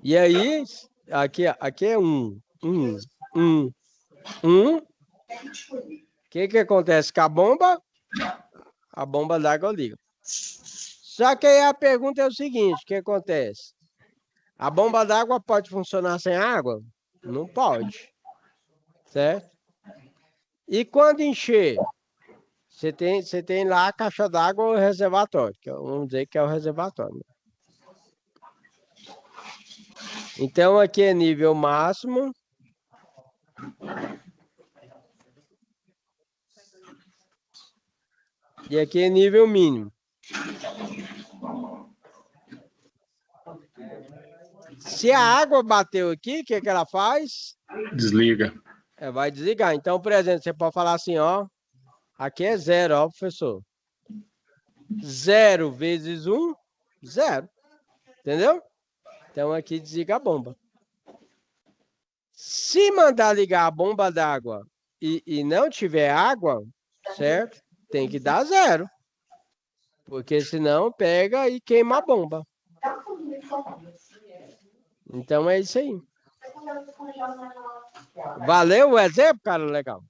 E aí, aqui é 1, 1, 1, 1. O que acontece com a bomba? A bomba d'água liga. Só que aí a pergunta é o seguinte, o que acontece? A bomba d'água pode funcionar sem água? Não pode. Certo? E quando encher? Você tem lá a caixa d'água ou o reservatório, que vamos dizer que é o reservatório. Então, aqui é nível máximo. E aqui é nível mínimo. Se a água bateu aqui, o que ela faz? Desliga. Vai desligar. Então, por exemplo, você pode falar assim, ó. Aqui é 0, ó, professor. 0 vezes 1, 0. Entendeu? Então, aqui desliga a bomba. Se mandar ligar a bomba d'água e não tiver água, certo? Tem que dar 0. Porque senão pega e queima a bomba. Então é isso aí. Valeu o exemplo, cara? Legal.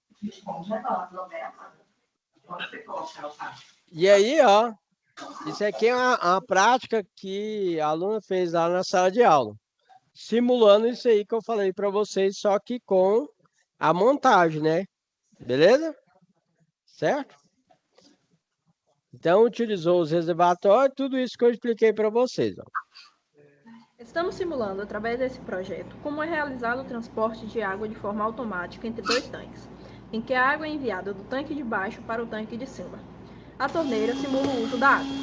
E aí, ó. Isso aqui é uma prática que a aluna fez lá na sala de aula. Simulando isso aí que eu falei para vocês, só que com a montagem, né? Beleza? Certo? Então, utilizou os reservatórios, tudo isso que eu expliquei para vocês. Ó. Estamos simulando, através desse projeto, como é realizado o transporte de água de forma automática entre dois tanques, em que a água é enviada do tanque de baixo para o tanque de cima. A torneira simula o uso da água.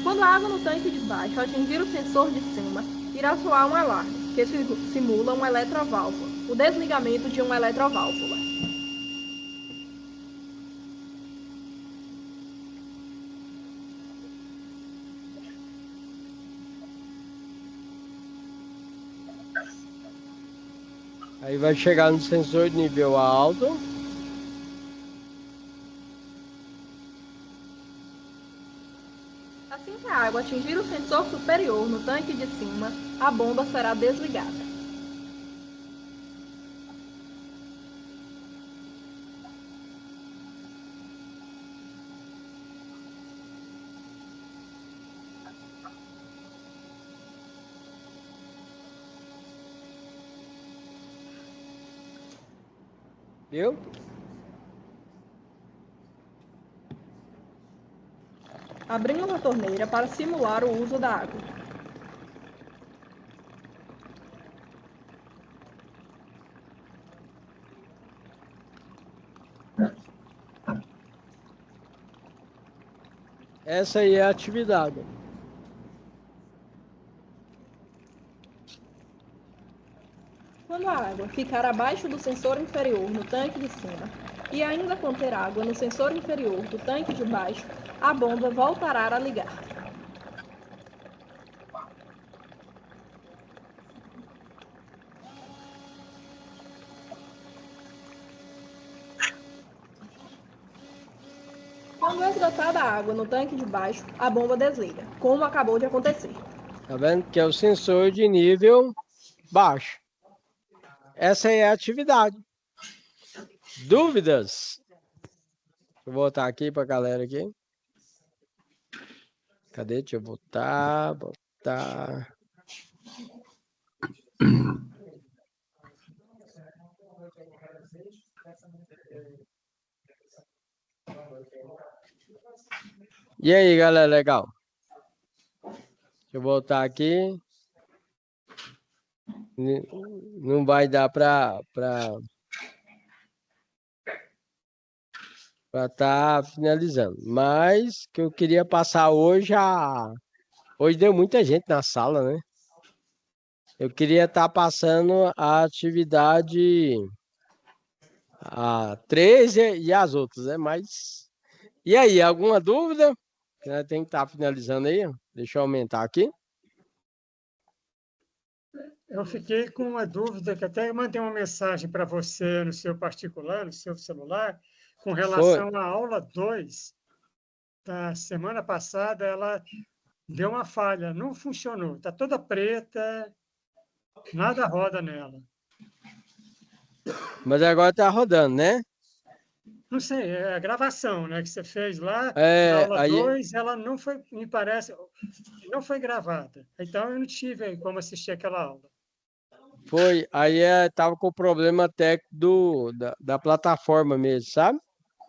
Quando a água no tanque de baixo atingir o sensor de cima, irá soar um alarme, que simula uma eletroválvula, o desligamento de uma eletroválvula. Aí vai chegar no sensor de nível alto. Assim que a água atingir o sensor superior no tanque de cima, a bomba será desligada. Viu? Abrimos a torneira para simular o uso da água. Essa aí é a atividade. Quando a água ficar abaixo do sensor inferior no tanque de cima e ainda conter água no sensor inferior do tanque de baixo, a bomba voltará a ligar. Quando é esgotada a água no tanque de baixo, a bomba desliga, como acabou de acontecer. Tá vendo? Que é o sensor de nível baixo. Essa é a atividade. Dúvidas? Deixa eu voltar aqui para a galera aqui. Cadê? Deixa eu voltar. E aí, galera, legal? Deixa eu voltar aqui. Não vai dar para estar finalizando. Mas que eu queria passar hoje hoje deu muita gente na sala, né? Eu queria estar passando a atividade a 13 e as outras, né? Mas e aí, alguma dúvida? Tem que estar finalizando aí. Deixa eu aumentar aqui. Eu fiquei com uma dúvida que até mandei uma mensagem para você no seu particular, no seu celular, com relação à aula 2 da semana passada, ela deu uma falha, não funcionou, está toda preta, nada roda nela. Mas agora está rodando, né? Não sei, é a gravação, né, que você fez lá, É, na aula aí, 2, ela não foi, me parece, não foi gravada. Então, eu não tive como assistir aquela aula. foi, aí tava com o problema técnico da plataforma mesmo, sabe?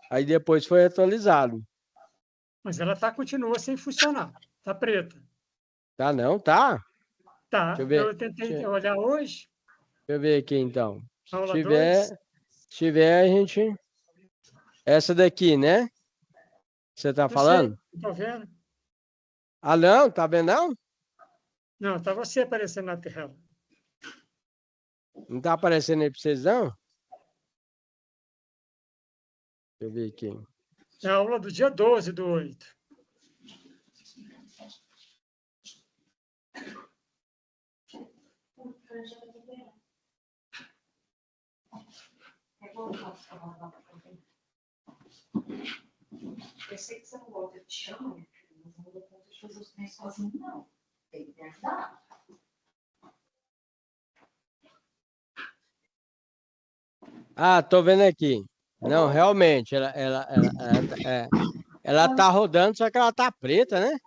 Aí depois foi atualizado. Mas ela continua sem funcionar, está preta. Tá não? Tá? Tá, Deixa eu ver. eu tentei Deixa olhar hoje, eu ver aqui então. aula 2. Se tiver, a gente. Essa daqui, né? Você tá Não sei, falando? estou vendo. Ah, não? Tá vendo não? Não, está você aparecendo na tela. Não tá aparecendo aí pra vocês, não? Deixa eu ver aqui. É a aula do dia 12/8. Eu sei que você não gosta de chão, mas não dou conta de fazer os trem sozinho, não. Tem que me ajudar. Ah, tô vendo aqui. Não, realmente, ela tá rodando, só que ela tá preta, né?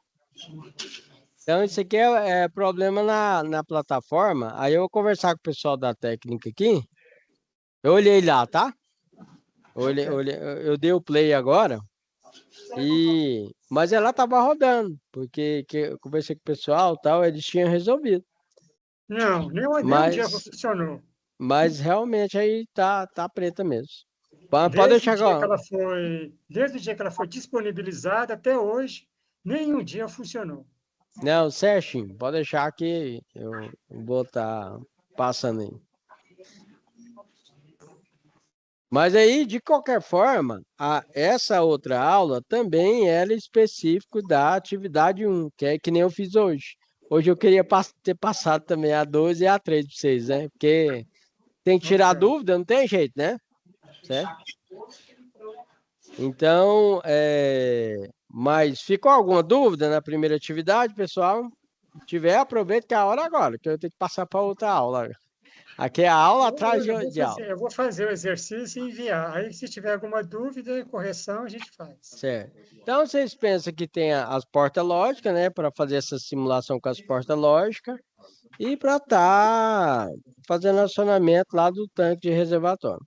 Então, isso aqui é problema na plataforma. Aí eu vou conversar com o pessoal da técnica aqui. Eu olhei lá, tá? Eu dei o play agora. Mas ela tava rodando, porque eu conversei com o pessoal e tal, eles tinham resolvido. Não, nem um dia funcionou. Mas realmente aí tá preta mesmo. Pode Desde deixar o dia que agora. desde o dia que ela foi disponibilizada até hoje, nenhum dia funcionou. Não, certinho. Pode deixar que eu vou estar passando aí. Mas aí, de qualquer forma, essa outra aula também era específico da atividade 1, que é que nem eu fiz hoje. Hoje eu queria ter passado também a 2 e a 3 para vocês, né? Porque tem que tirar Ok. dúvida, não tem jeito, né? Certo? Então, mas ficou alguma dúvida na primeira atividade, pessoal? Se tiver, aproveita que é a hora agora, que eu tenho que passar para outra aula. Aqui é a aula atrás de aula. Eu vou fazer o exercício e enviar. Aí, se tiver alguma dúvida e correção, a gente faz. Certo. Então, vocês pensam que tem as portas lógicas, né? Para fazer essa simulação com as portas lógicas e para estar fazendo acionamento lá do tanque de reservatório.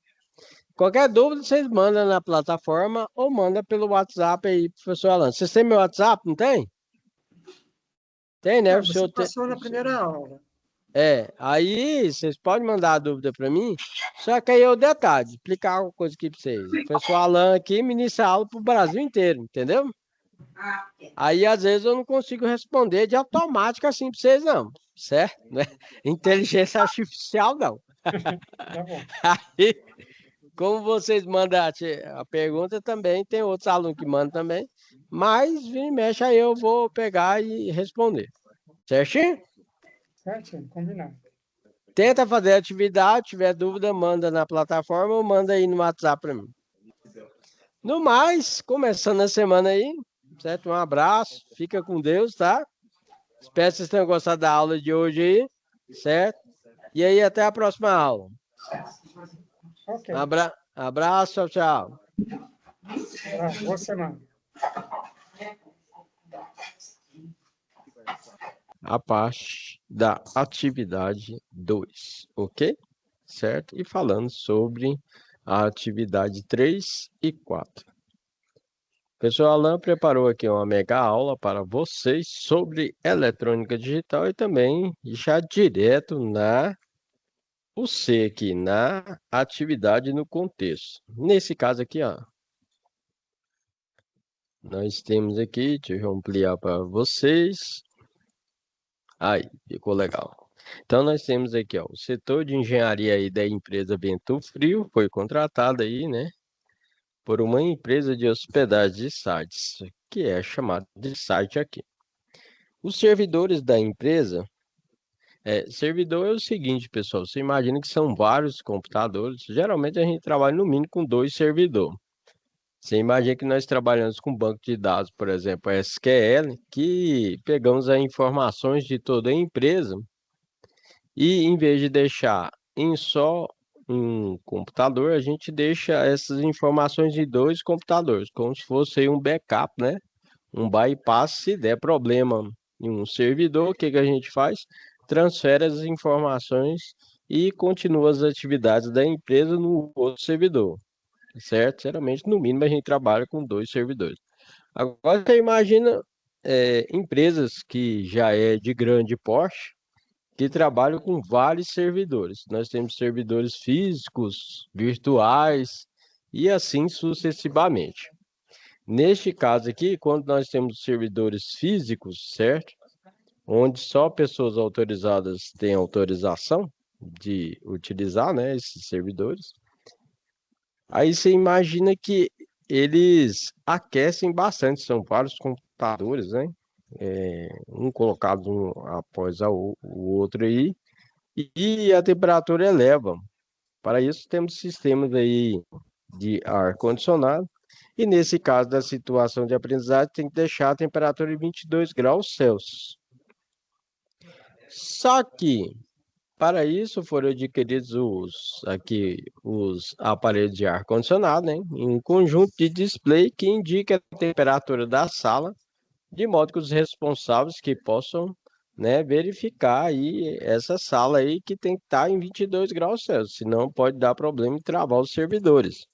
Qualquer dúvida, vocês mandam na plataforma ou mandam pelo WhatsApp aí, professor Alan. Vocês têm meu WhatsApp, não tem? Tem, né? Não, você passou na primeira aula. Aí vocês podem mandar a dúvida para mim, só que aí é o detalhe, explicar alguma coisa aqui para vocês. O professor Alan aqui ministra aula para o Brasil inteiro, entendeu? Aí às vezes eu não consigo responder de automático assim para vocês, não, certo? Né? Inteligência artificial, não. Tá bom. Aí, como vocês mandam a pergunta também, tem outros alunos que mandam também, mas vira e mexe aí eu vou pegar e responder. Certinho? Certinho, combinado. Tenta fazer a atividade, tiver dúvida, manda na plataforma ou manda aí no WhatsApp para mim. No mais, começando a semana aí, certo? Um abraço, fica com Deus, tá? Espero que vocês tenham gostado da aula de hoje aí, certo? E aí, até a próxima aula. Ok. Abraço, tchau, tchau. Boa semana. A parte da atividade 2, ok? Certo? E falando sobre a atividade 3 e 4. O professor Alan preparou aqui uma mega aula para vocês sobre eletrônica digital e também já direto na o C aqui, na atividade no contexto. Nesse caso aqui, ó, nós temos aqui, deixa eu ampliar para vocês. Aí, ficou legal. Então, nós temos aqui, ó, o setor de engenharia aí da empresa Vento Frio foi contratado aí, né, por uma empresa de hospedagem de sites, que é chamada de site aqui. Os servidores da empresa, servidor é o seguinte, pessoal, você imagina que são vários computadores, geralmente a gente trabalha no mínimo com 2 servidores. Você imagina que nós trabalhamos com banco de dados, por exemplo, SQL, que pegamos as informações de toda a empresa e em vez de deixar em só um computador, a gente deixa essas informações em 2 computadores, como se fosse um backup, né? Um bypass, se der problema em um servidor, o que que a gente faz? Transfere as informações e continua as atividades da empresa no outro servidor, certo? Geralmente, no mínimo, a gente trabalha com 2 servidores. Agora, você imagina empresas que já é de grande porte, que trabalham com vários servidores. Nós temos servidores físicos, virtuais e assim sucessivamente. Neste caso aqui, quando nós temos servidores físicos, certo? Onde só pessoas autorizadas têm autorização de utilizar, né, esses servidores. Aí você imagina que eles aquecem bastante, são vários computadores, né? Um colocado um após o outro aí, e a temperatura eleva. Para isso, temos sistemas aí de ar-condicionado, e nesse caso da situação de aprendizagem, tem que deixar a temperatura em 22 graus Celsius. Só que, para isso, foram adquiridos os aparelhos de ar-condicionado, né? Em um conjunto de display que indica a temperatura da sala, de modo que os responsáveis que possam, né, verificar aí essa sala aí que tem que estar em 22 graus Celsius, senão pode dar problema e travar os servidores.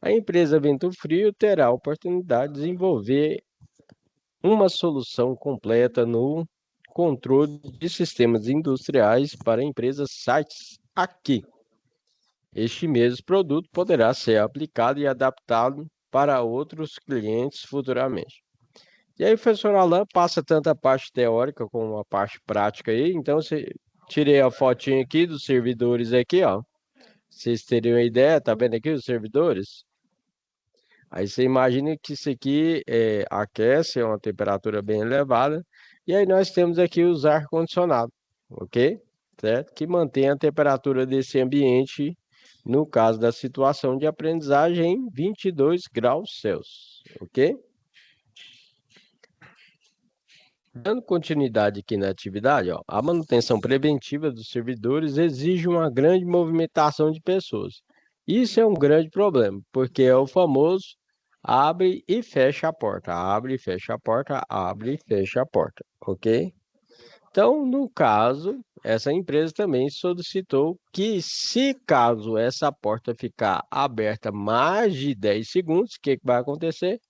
A empresa Vento Frio terá a oportunidade de desenvolver uma solução completa no controle de sistemas industriais para empresas sites aqui. Este mesmo produto poderá ser aplicado e adaptado para outros clientes futuramente. E aí, o professor Alan passa tanto a parte teórica como a parte prática aí. Então, tirei a fotinha aqui dos servidores aqui, ó. Vocês teriam uma ideia, tá vendo aqui os servidores? Aí você imagina que isso aqui aquece a uma temperatura bem elevada. E aí nós temos aqui os ar-condicionado, ok? Certo? Que mantém a temperatura desse ambiente, no caso da situação de aprendizagem, em 22 graus Celsius, ok? Dando continuidade aqui na atividade, ó, a manutenção preventiva dos servidores exige uma grande movimentação de pessoas. Isso é um grande problema, porque é o famoso abre e fecha a porta, abre e fecha a porta, abre e fecha a porta, ok? Então, no caso, essa empresa também solicitou que, se caso essa porta ficar aberta mais de 10 segundos, o que vai acontecer?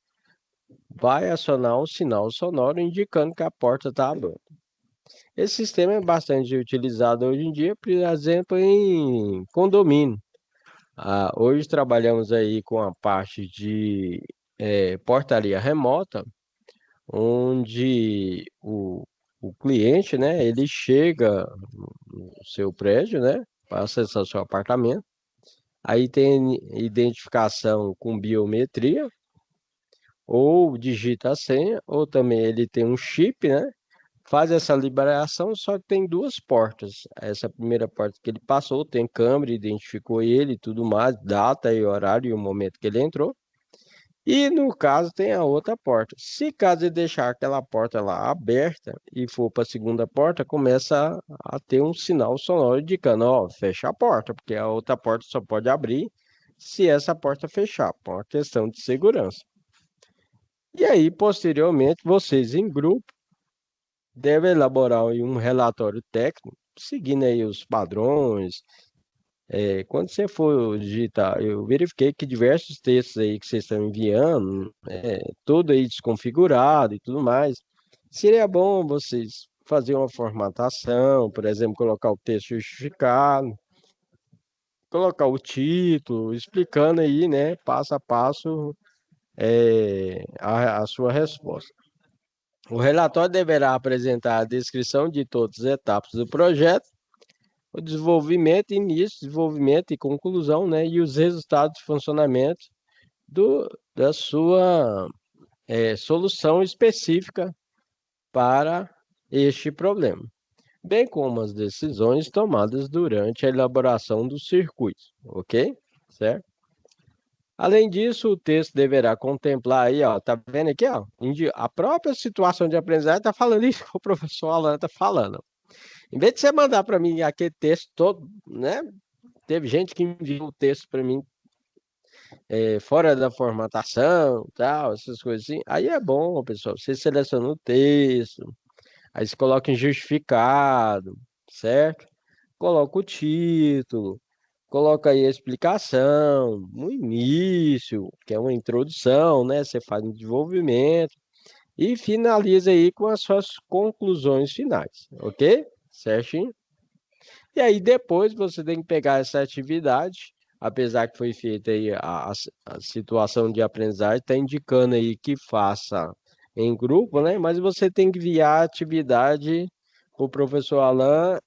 Vai acionar um sinal sonoro indicando que a porta está aberta. Esse sistema é bastante utilizado hoje em dia, por exemplo, em condomínio. Hoje trabalhamos aí com a parte de portaria remota, onde o cliente, né, ele chega no seu prédio, né, para acessar seu apartamento. Aí tem identificação com biometria, ou digita a senha, ou também ele tem um chip, né? Faz essa liberação, só que tem 2 portas. Essa primeira porta que ele passou, tem câmera, identificou ele e tudo mais, data e horário e o momento que ele entrou. E no caso tem a outra porta. Se caso ele deixar aquela porta lá aberta e for para a segunda porta, começa a ter um sinal sonoro indicando, ó, fecha a porta, porque a outra porta só pode abrir se essa porta fechar, por uma questão de segurança. E aí, posteriormente, vocês em grupo devem elaborar aí um relatório técnico, seguindo aí os padrões. Quando você for digitar, eu verifiquei que diversos textos aí que vocês estão enviando, tudo aí desconfigurado e tudo mais. Seria bom vocês fazer uma formatação, por exemplo, colocar o texto justificado, colocar o título, explicando aí, né, passo a passo, a sua resposta. O relatório deverá apresentar a descrição de todas as etapas do projeto, o desenvolvimento, início, desenvolvimento e conclusão, né? E os resultados de funcionamento da sua solução específica para este problema, bem como as decisões tomadas durante a elaboração do circuito, ok? Certo? Além disso, o texto deverá contemplar aí, ó, tá vendo aqui, ó, a própria situação de aprendizagem está falando isso que o professor Alan está falando. Em vez de você mandar para mim aquele texto todo, né? Teve gente que enviou o texto para mim fora da formatação, tal, essas coisas assim. Aí é bom, pessoal, você seleciona o texto, aí você coloca em justificado, certo? Coloca o título, coloca aí a explicação, no início, que é uma introdução, né? Você faz um desenvolvimento e finaliza aí com as suas conclusões finais, ok? Certinho? E aí depois você tem que pegar essa atividade, apesar que foi feita aí a situação de aprendizagem, está indicando aí que faça em grupo, né? Mas você tem que enviar a atividade para o professor Alan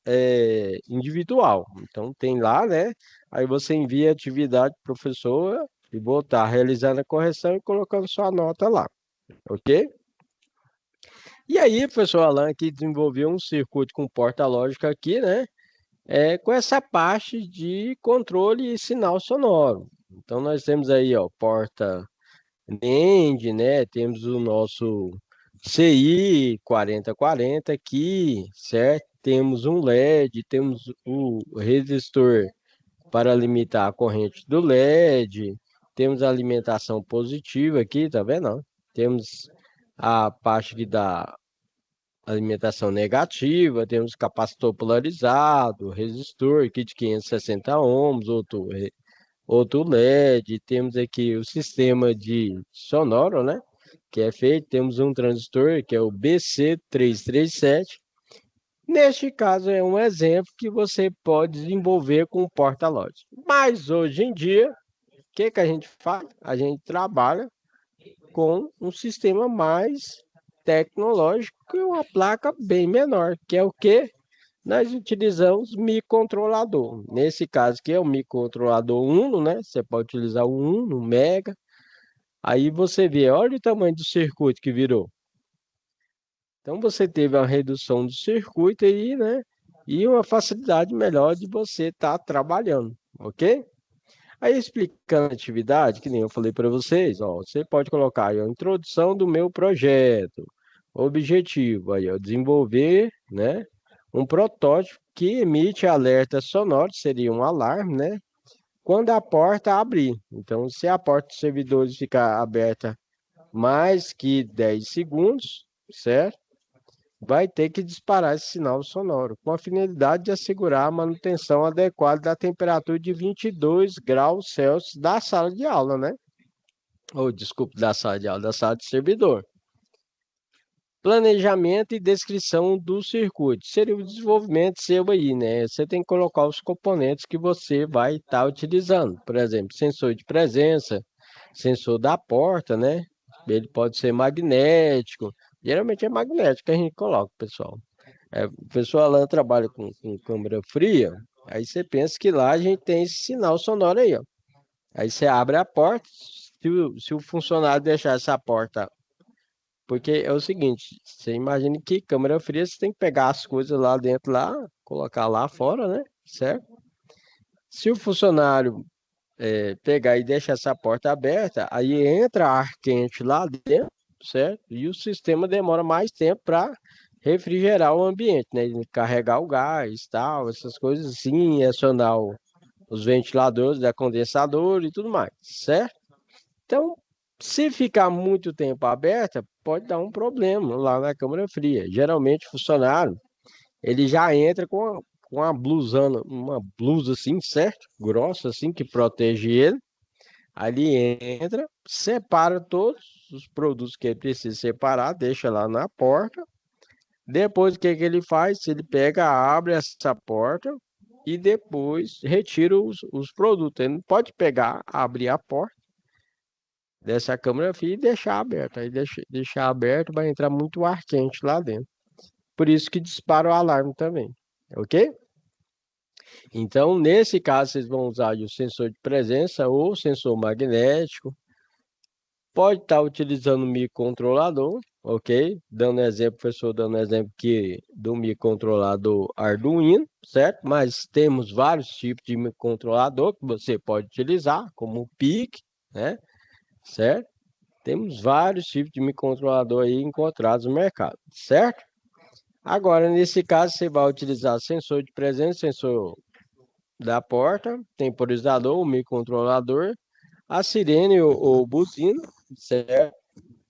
individual. Então tem lá, né? Aí você envia a atividade para o professor e botar realizando a correção e colocando sua nota lá, ok? E aí, professor Alan aqui desenvolveu um circuito com porta lógica aqui, né? Com essa parte de controle e sinal sonoro. Então, nós temos aí, ó, porta NEND, né? Temos o nosso CI 4040 aqui, certo? Temos um LED, temos o resistor para limitar a corrente do LED, temos a alimentação positiva aqui, tá vendo? Ó? Temos a parte que dá alimentação negativa, temos capacitor polarizado, resistor aqui de 560 ohms, outro LED, temos aqui o sistema de sonoro, né? Que é feito, temos um transistor que é o BC337. Neste caso é um exemplo que você pode desenvolver com o porta-lote. Mas hoje em dia, o que a gente faz? A gente trabalha com um sistema mais tecnológico e uma placa bem menor, que é o que nós utilizamos microcontrolador. Nesse caso aqui é o microcontrolador Uno, né? Você pode utilizar o Uno, Mega. Aí você vê, olha o tamanho do circuito que virou. Então você teve uma redução do circuito aí, né? E uma facilidade melhor de você estar trabalhando, ok? Aí explicando a atividade, que nem eu falei para vocês, ó, você pode colocar aí a introdução do meu projeto, objetivo aí, ó, desenvolver, né, um protótipo que emite alerta sonoro, seria um alarme, né, quando a porta abrir. Então, se a porta dos servidores ficar aberta mais que 10 segundos, certo? Vai ter que disparar esse sinal sonoro, com a finalidade de assegurar a manutenção adequada da temperatura de 22 graus Celsius da sala de aula, né? Ou, desculpe, da sala de aula, da sala de servidor. Planejamento e descrição do circuito. Seria o desenvolvimento seu aí, né? Você tem que colocar os componentes que você vai estar utilizando. Por exemplo, sensor de presença, sensor da porta, né? Ele pode ser magnético. Geralmente é magnético que a gente coloca, pessoal. O pessoal Alan trabalha com câmera fria, aí você pensa que lá a gente tem esse sinal sonoro aí, ó. Aí você abre a porta, se o funcionário deixar essa porta, porque é o seguinte, você imagina que câmera fria você tem que pegar as coisas lá dentro, lá, colocar lá fora, né? Certo? Se o funcionário pegar e deixar essa porta aberta, aí entra ar quente lá dentro, certo? E o sistema demora mais tempo para refrigerar o ambiente, né? Carregar o gás, tal, essas coisas assim, acionar os ventiladores, da condensador e tudo mais, certo? Então, se ficar muito tempo aberta, pode dar um problema lá na câmara fria. Geralmente, o funcionário, ele já entra com uma blusa assim, certo? Grossa assim, que protege ele. Aí ele entra, separa todos os produtos que ele precisa separar, deixa lá na porta. Depois, o que que ele faz? Ele pega, abre essa porta e depois retira os produtos. Ele não pode pegar, abrir a porta dessa câmera fria e deixar aberta. Aí deixar aberto vai entrar muito ar quente lá dentro. Por isso que dispara o alarme também, ok? Então, nesse caso, vocês vão usar o sensor de presença ou sensor magnético. Pode estar utilizando o microcontrolador, ok? Dando exemplo, professor, dando exemplo aqui do microcontrolador Arduino, certo? Mas temos vários tipos de microcontrolador que você pode utilizar, como o PIC, né? Certo? Temos vários tipos de microcontrolador aí encontrados no mercado, certo? Agora, nesse caso, você vai utilizar sensor de presença, sensor da porta, temporizador, o microcontrolador, a sirene ou buzina, certo?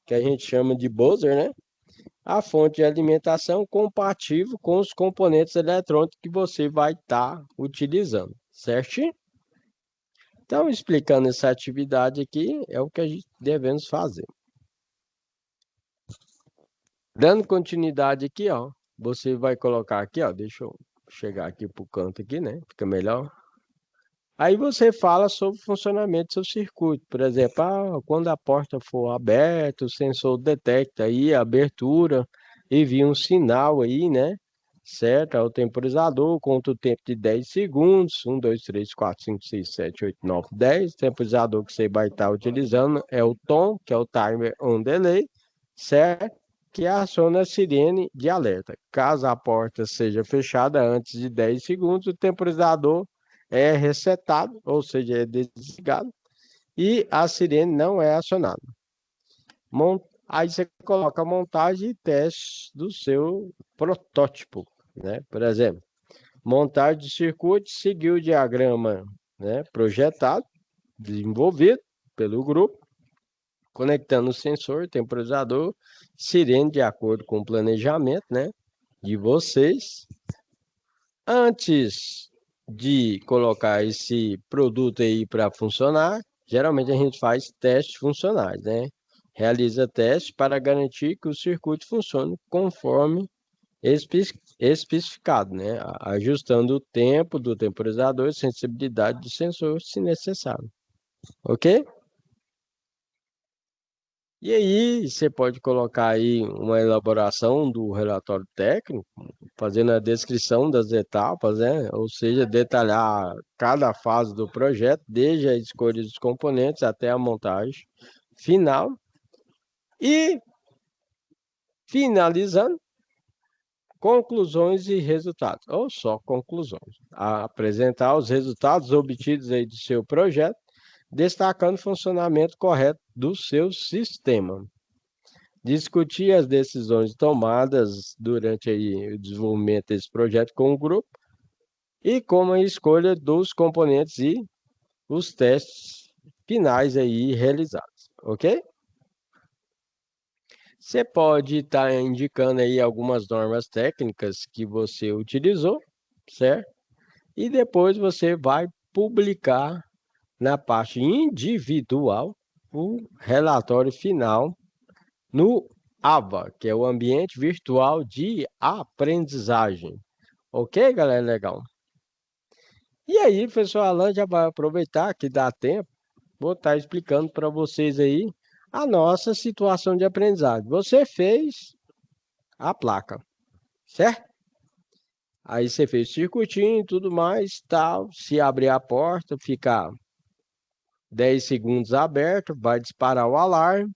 Que a gente chama de buzzer, né? A fonte de alimentação compatível com os componentes eletrônicos que você vai estar utilizando, certinho? Então, explicando essa atividade aqui, é o que a gente devemos fazer. Dando continuidade aqui, ó, você vai colocar aqui, ó, deixa eu chegar aqui para o canto aqui, né? Fica melhor. Aí você fala sobre o funcionamento do seu circuito. Por exemplo, quando a porta for aberta, o sensor detecta aí a abertura, envia um sinal aí, né? Certo? Ao temporizador, conta o tempo de 10 segundos. 1, 2, 3, 4, 5, 6, 7, 8, 9, 10. O temporizador que você vai estar utilizando é o tom, que é o timer on delay, certo? Que aciona a sirene de alerta. Caso a porta seja fechada antes de 10 segundos, o temporizador é resetado, ou seja, é desligado, e a sirene não é acionada. Aí você coloca a montagem e teste do seu protótipo, né? Por exemplo, montagem de circuito, seguir o diagrama, né, projetado, desenvolvido pelo grupo, conectando o sensor, temporizador, sirene de acordo com o planejamento, né, de vocês. Antes de colocar esse produto aí para funcionar, geralmente a gente faz testes funcionais, né? Realiza testes para garantir que o circuito funcione conforme especificado, né? Ajustando o tempo do temporizador e sensibilidade do sensor, se necessário. Ok? E aí, você pode colocar aí uma elaboração do relatório técnico, fazendo a descrição das etapas, né? Ou seja, detalhar cada fase do projeto, desde a escolha dos componentes até a montagem final. E, finalizando, conclusões e resultados, ou só conclusões. Apresentar os resultados obtidos aí do seu projeto, destacando o funcionamento correto do seu sistema. Discutir as decisões tomadas durante aí o desenvolvimento desse projeto com o grupo e como a escolha dos componentes e os testes finais aí realizados, ok? Você pode estar indicando aí algumas normas técnicas que você utilizou, certo? E depois você vai publicar na parte individual o relatório final no AVA, que é o Ambiente Virtual de Aprendizagem. Ok, galera? Legal. E aí, professor Alan já vai aproveitar que dá tempo, vou estar explicando para vocês aí a nossa situação de aprendizagem. Você fez a placa, certo? Aí você fez circuitinho e tudo mais, tal. Se abrir a porta, ficar 10 segundos aberto, vai disparar o alarme,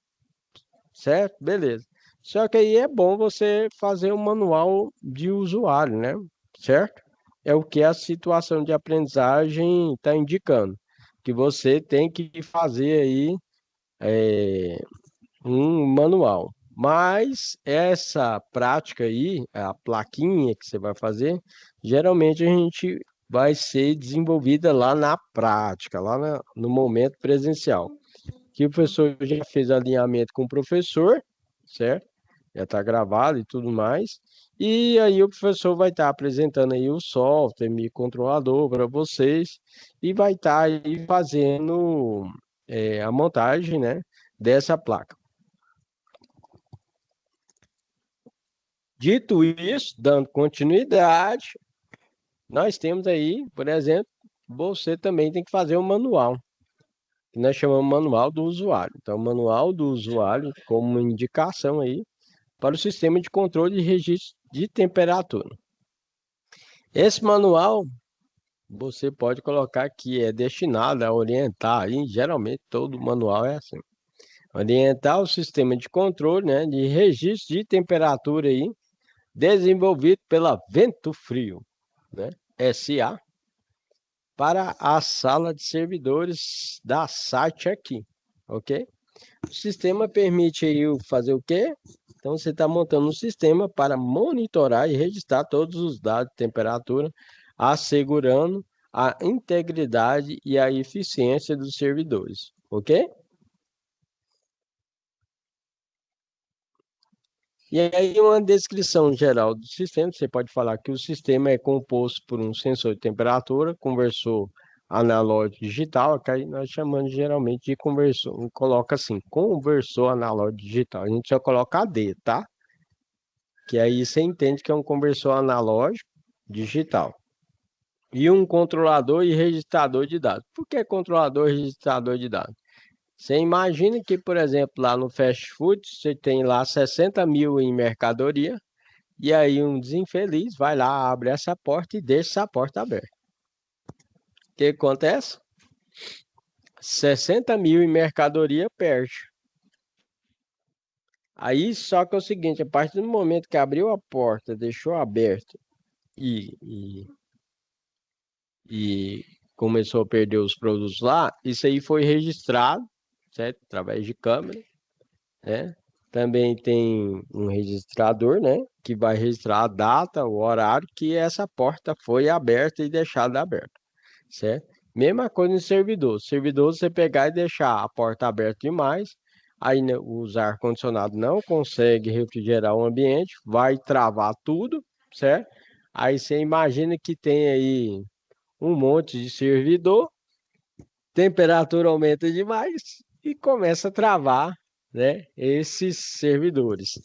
certo? Beleza. Só que aí é bom você fazer um manual de usuário, né? Certo? É o que a situação de aprendizagem está indicando. que você tem que fazer aí um manual. Mas essa prática aí, a plaquinha que você vai fazer, geralmente a gente vai ser desenvolvida lá na prática, no momento presencial. Que o professor já fez alinhamento com o professor, certo? Já está gravado e tudo mais. E aí o professor vai estar apresentando aí o software, microcontrolador para vocês e vai estar aí fazendo a montagem, né, dessa placa. Dito isso, dando continuidade, nós temos aí, por exemplo, você também tem que fazer o manual, que nós chamamos manual do usuário. Então, o manual do usuário como indicação aí para o sistema de controle de registro de temperatura. Esse manual você pode colocar que é destinado a orientar, e geralmente todo manual é assim, orientar o sistema de controle, né, de registro de temperatura aí, desenvolvido pela Vento Frio, né, SA, para a sala de servidores da site aqui, ok? O sistema permite aí fazer o quê? Então, você está montando um sistema para monitorar e registrar todos os dados de temperatura, assegurando a integridade e a eficiência dos servidores, ok? E aí, uma descrição geral do sistema, você pode falar que o sistema é composto por um sensor de temperatura, conversor analógico digital, que aí nós chamamos geralmente de conversor, coloca assim, conversor analógico digital, a gente só coloca AD, tá? Que aí você entende que é um conversor analógico digital. E um controlador e registrador de dados. Por que controlador e registrador de dados? Você imagina que, por exemplo, lá no fast food, você tem lá 60 mil em mercadoria, e aí um desinfeliz vai lá, abre essa porta e deixa essa porta aberta. O que acontece? 60 mil em mercadoria perde. Aí só que é o seguinte, a partir do momento que abriu a porta, deixou aberto e começou a perder os produtos lá, isso aí foi registrado, certo? Através de câmera, né? Também tem um registrador, né? Que vai registrar a data, o horário que essa porta foi aberta e deixada aberta, certo? Mesma coisa no servidor. Servidor, você pegar e deixar a porta aberta demais, aí né, os ar-condicionado não consegue refrigerar o ambiente, vai travar tudo, certo? Aí você imagina que tem aí um monte de servidor, temperatura aumenta demais e começa a travar, né, esses servidores.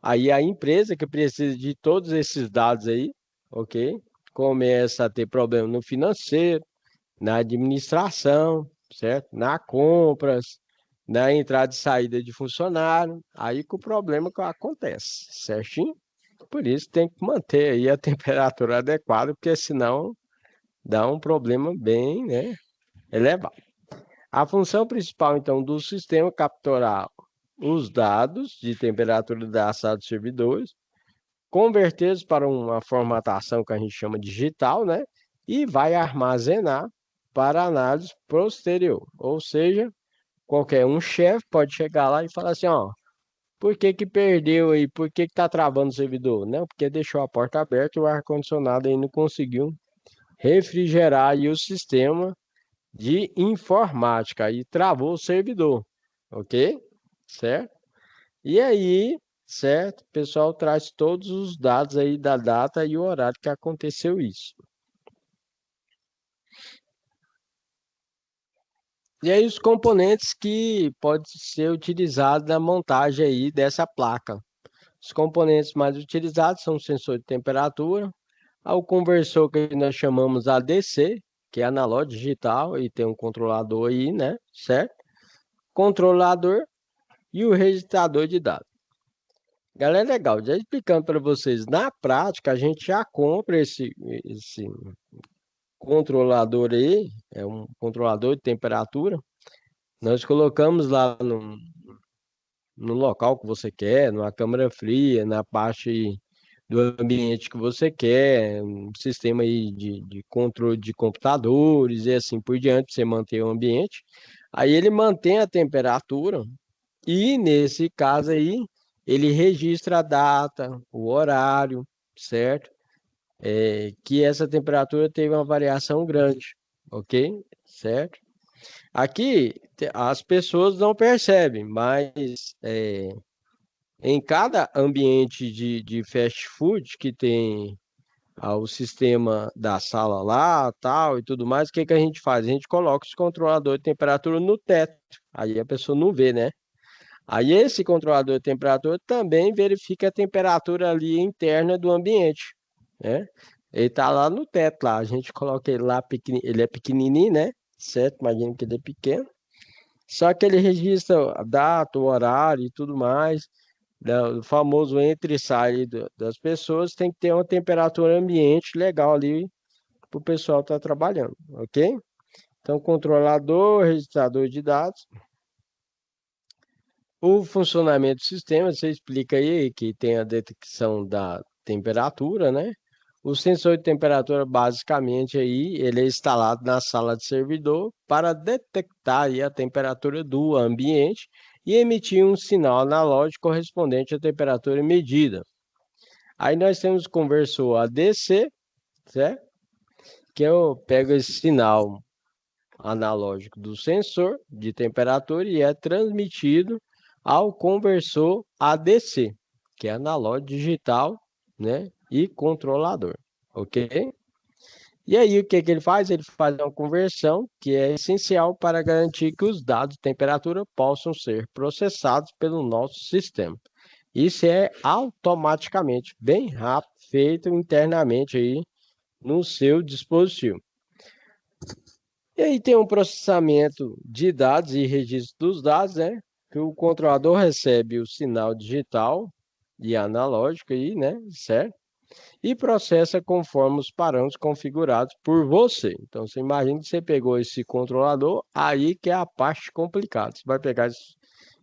Aí a empresa que precisa de todos esses dados aí, ok? Começa a ter problema no financeiro, na administração, certo? Na compras, na entrada e saída de funcionário, aí que o problema que acontece, certinho? Por isso tem que manter aí a temperatura adequada, porque senão dá um problema bem, né, elevado. A função principal, então, do sistema é capturar os dados de temperatura da sala de servidores, convertê-los para uma formatação que a gente chama digital, né? E vai armazenar para análise posterior. Ou seja, qualquer um chefe pode chegar lá e falar assim, ó, por que que perdeu aí? Por que que tá travando o servidor? Não, porque deixou a porta aberta e o ar-condicionado aí não conseguiu refrigerar aí o sistema de informática e travou o servidor, ok? Certo? E aí, certo? O pessoal traz todos os dados aí da data e o horário que aconteceu isso. E aí os componentes que podem ser utilizados na montagem aí dessa placa. Os componentes mais utilizados são o sensor de temperatura, o conversor que nós chamamos ADC, que é analógico digital e tem um controlador aí, né? Certo? Controlador e o registrador de dados. Galera, legal, já explicando para vocês, na prática a gente já compra esse controlador aí, é um controlador de temperatura, nós colocamos lá no local que você quer, numa câmara fria, na parte do ambiente que você quer, um sistema aí de controle de computadores e assim por diante, para você manter o ambiente. Aí ele mantém a temperatura e, nesse caso aí, ele registra a data, o horário, certo? Que essa temperatura teve uma variação grande, ok? Certo? Aqui as pessoas não percebem, mas em cada ambiente de fast food que tem o sistema da sala lá, tal e tudo mais, o que que a gente faz? A gente coloca os controladores de temperatura no teto. Aí a pessoa não vê, né? Aí esse controlador de temperatura também verifica a temperatura ali interna do ambiente, né? Ele tá lá no teto lá, a gente coloca ele lá, ele é pequenininho, né? Certo? Imagina que ele é pequeno. Só que ele registra a data, o horário e tudo mais, né? O famoso entra e sai das pessoas, tem que ter uma temperatura ambiente legal ali para o pessoal estar trabalhando, ok? Então, controlador, registrador de dados. O funcionamento do sistema, você explica aí que tem a detecção da temperatura, né? O sensor de temperatura, basicamente, aí, ele é instalado na sala de servidor para detectar aí a temperatura do ambiente e emitir um sinal analógico correspondente à temperatura medida. Aí nós temos o conversor ADC, certo? Que eu pego esse sinal analógico do sensor de temperatura e é transmitido ao conversor ADC, que é analógico digital, né, e controlador, ok? E aí o que que ele faz? Ele faz uma conversão que é essencial para garantir que os dados de temperatura possam ser processados pelo nosso sistema. Isso é automaticamente, bem rápido, feito internamente aí no seu dispositivo. E aí tem um processamento de dados e registro dos dados, né? Que o controlador recebe o sinal digital e analógico aí, né? Certo? E processa conforme os parâmetros configurados por você. Então, você imagina que você pegou esse controlador, aí que é a parte complicada. Você vai pegar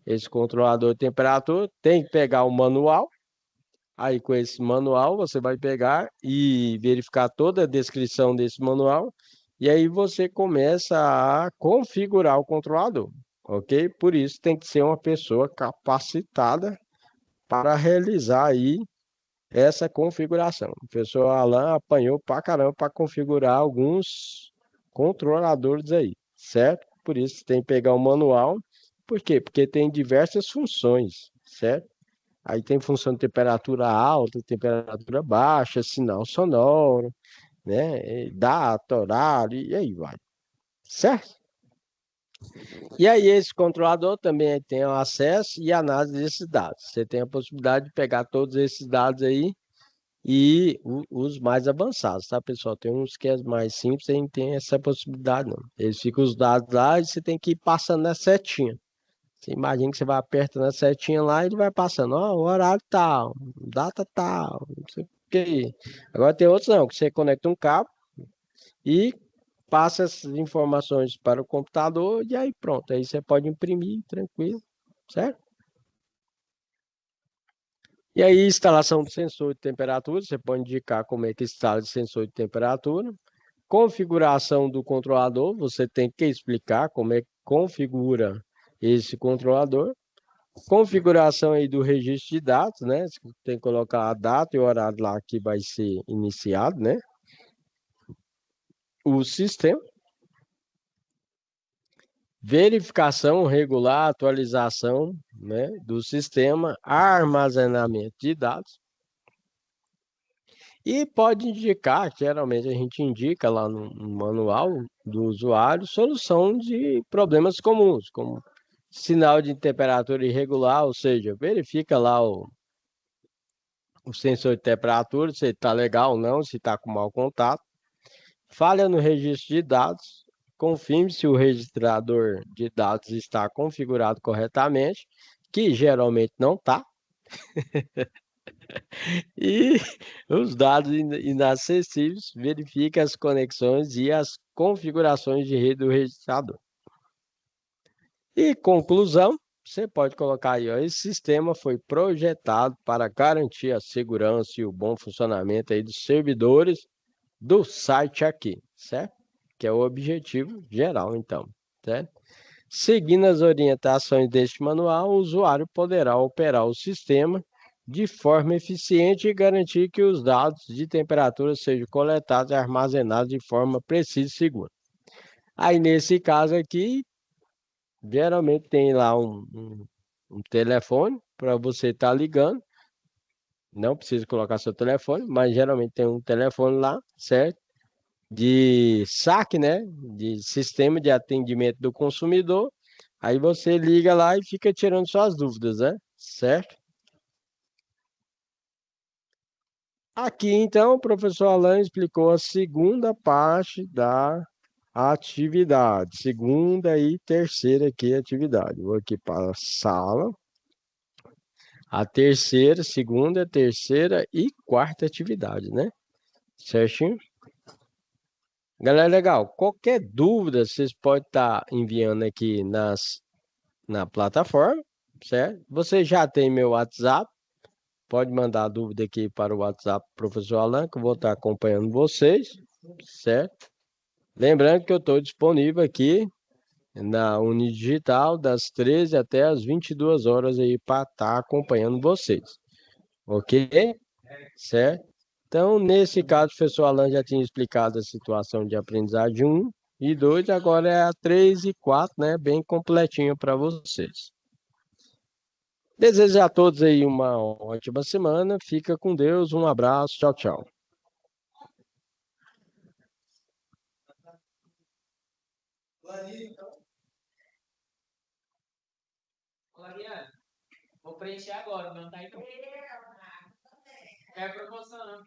esse controlador de temperatura, tem que pegar o manual. Aí, com esse manual, você vai pegar e verificar toda a descrição desse manual. E aí você começa a configurar o controlador, ok? Por isso tem que ser uma pessoa capacitada para realizar aí essa configuração. O professor Alan apanhou pra caramba para configurar alguns controladores aí, certo? Por isso tem que pegar o manual. Por quê? Porque tem diversas funções, certo? Aí tem função de temperatura alta, temperatura baixa, sinal sonoro, né? Data, horário, e aí vai. Certo? E aí esse controlador também tem o acesso e análise desses dados. Você tem a possibilidade de pegar todos esses dados aí e os mais avançados, tá, pessoal? Tem uns que é mais simples e não tem essa possibilidade, não. Eles ficam os dados lá e você tem que ir passando na setinha. Você imagina que você vai apertando a setinha lá e ele vai passando, ó, o horário tal, data tal, não sei o que. Agora tem outros não, que você conecta um cabo e passa essas informações para o computador e aí pronto. Aí você pode imprimir tranquilo, certo? E aí, instalação do sensor de temperatura, você pode indicar como é que instala o sensor de temperatura. Configuração do controlador, você tem que explicar como é que configura esse controlador. Configuração aí do registro de dados, né? Você tem que colocar a data e o horário lá que vai ser iniciado, né? O sistema. Verificação regular, atualização, né, do sistema, armazenamento de dados. E pode indicar, geralmente a gente indica lá no manual do usuário, solução de problemas comuns, como sinal de temperatura irregular, ou seja, verifica lá o sensor de temperatura, se está legal ou não, se está com mau contato. Falha no registro de dados, confirme se o registrador de dados está configurado corretamente, que geralmente não está. E os dados inacessíveis, verifique as conexões e as configurações de rede do registrador. E conclusão, você pode colocar aí, ó, esse sistema foi projetado para garantir a segurança e o bom funcionamento aí dos servidores do site aqui, certo? Que é o objetivo geral, então, certo? Seguindo as orientações deste manual, o usuário poderá operar o sistema de forma eficiente e garantir que os dados de temperatura sejam coletados e armazenados de forma precisa e segura. Aí, nesse caso aqui, geralmente tem lá um telefone para você estar ligando. Não precisa colocar seu telefone, mas geralmente tem um telefone lá, certo? De saque, né? De sistema de atendimento do consumidor. Aí você liga lá e fica tirando suas dúvidas, né? Certo? Aqui, então, o professor Alan explicou a segunda parte da atividade. Segunda e terceira aqui atividade. Vou aqui para a sala. A terceira, segunda, terceira e quarta atividade, né? Certinho? Galera, legal. Qualquer dúvida, vocês podem estar enviando aqui na plataforma, certo? Você já tem meu WhatsApp, pode mandar a dúvida aqui para o WhatsApp do professor Alan, que eu vou estar acompanhando vocês, certo? Lembrando que eu estou disponível aqui na Unidigital das 13 até as 22 horas aí para estar acompanhando vocês, ok? Certo? Então, nesse caso, o professor Alan já tinha explicado a situação de aprendizagem 1 e 2, agora é a 3 e 4, né? Bem completinho para vocês. Desejo a todos aí uma ótima semana. Fica com Deus. Um abraço. Tchau, tchau. Clariane, vou preencher agora, não tá aí não. É promoção, não,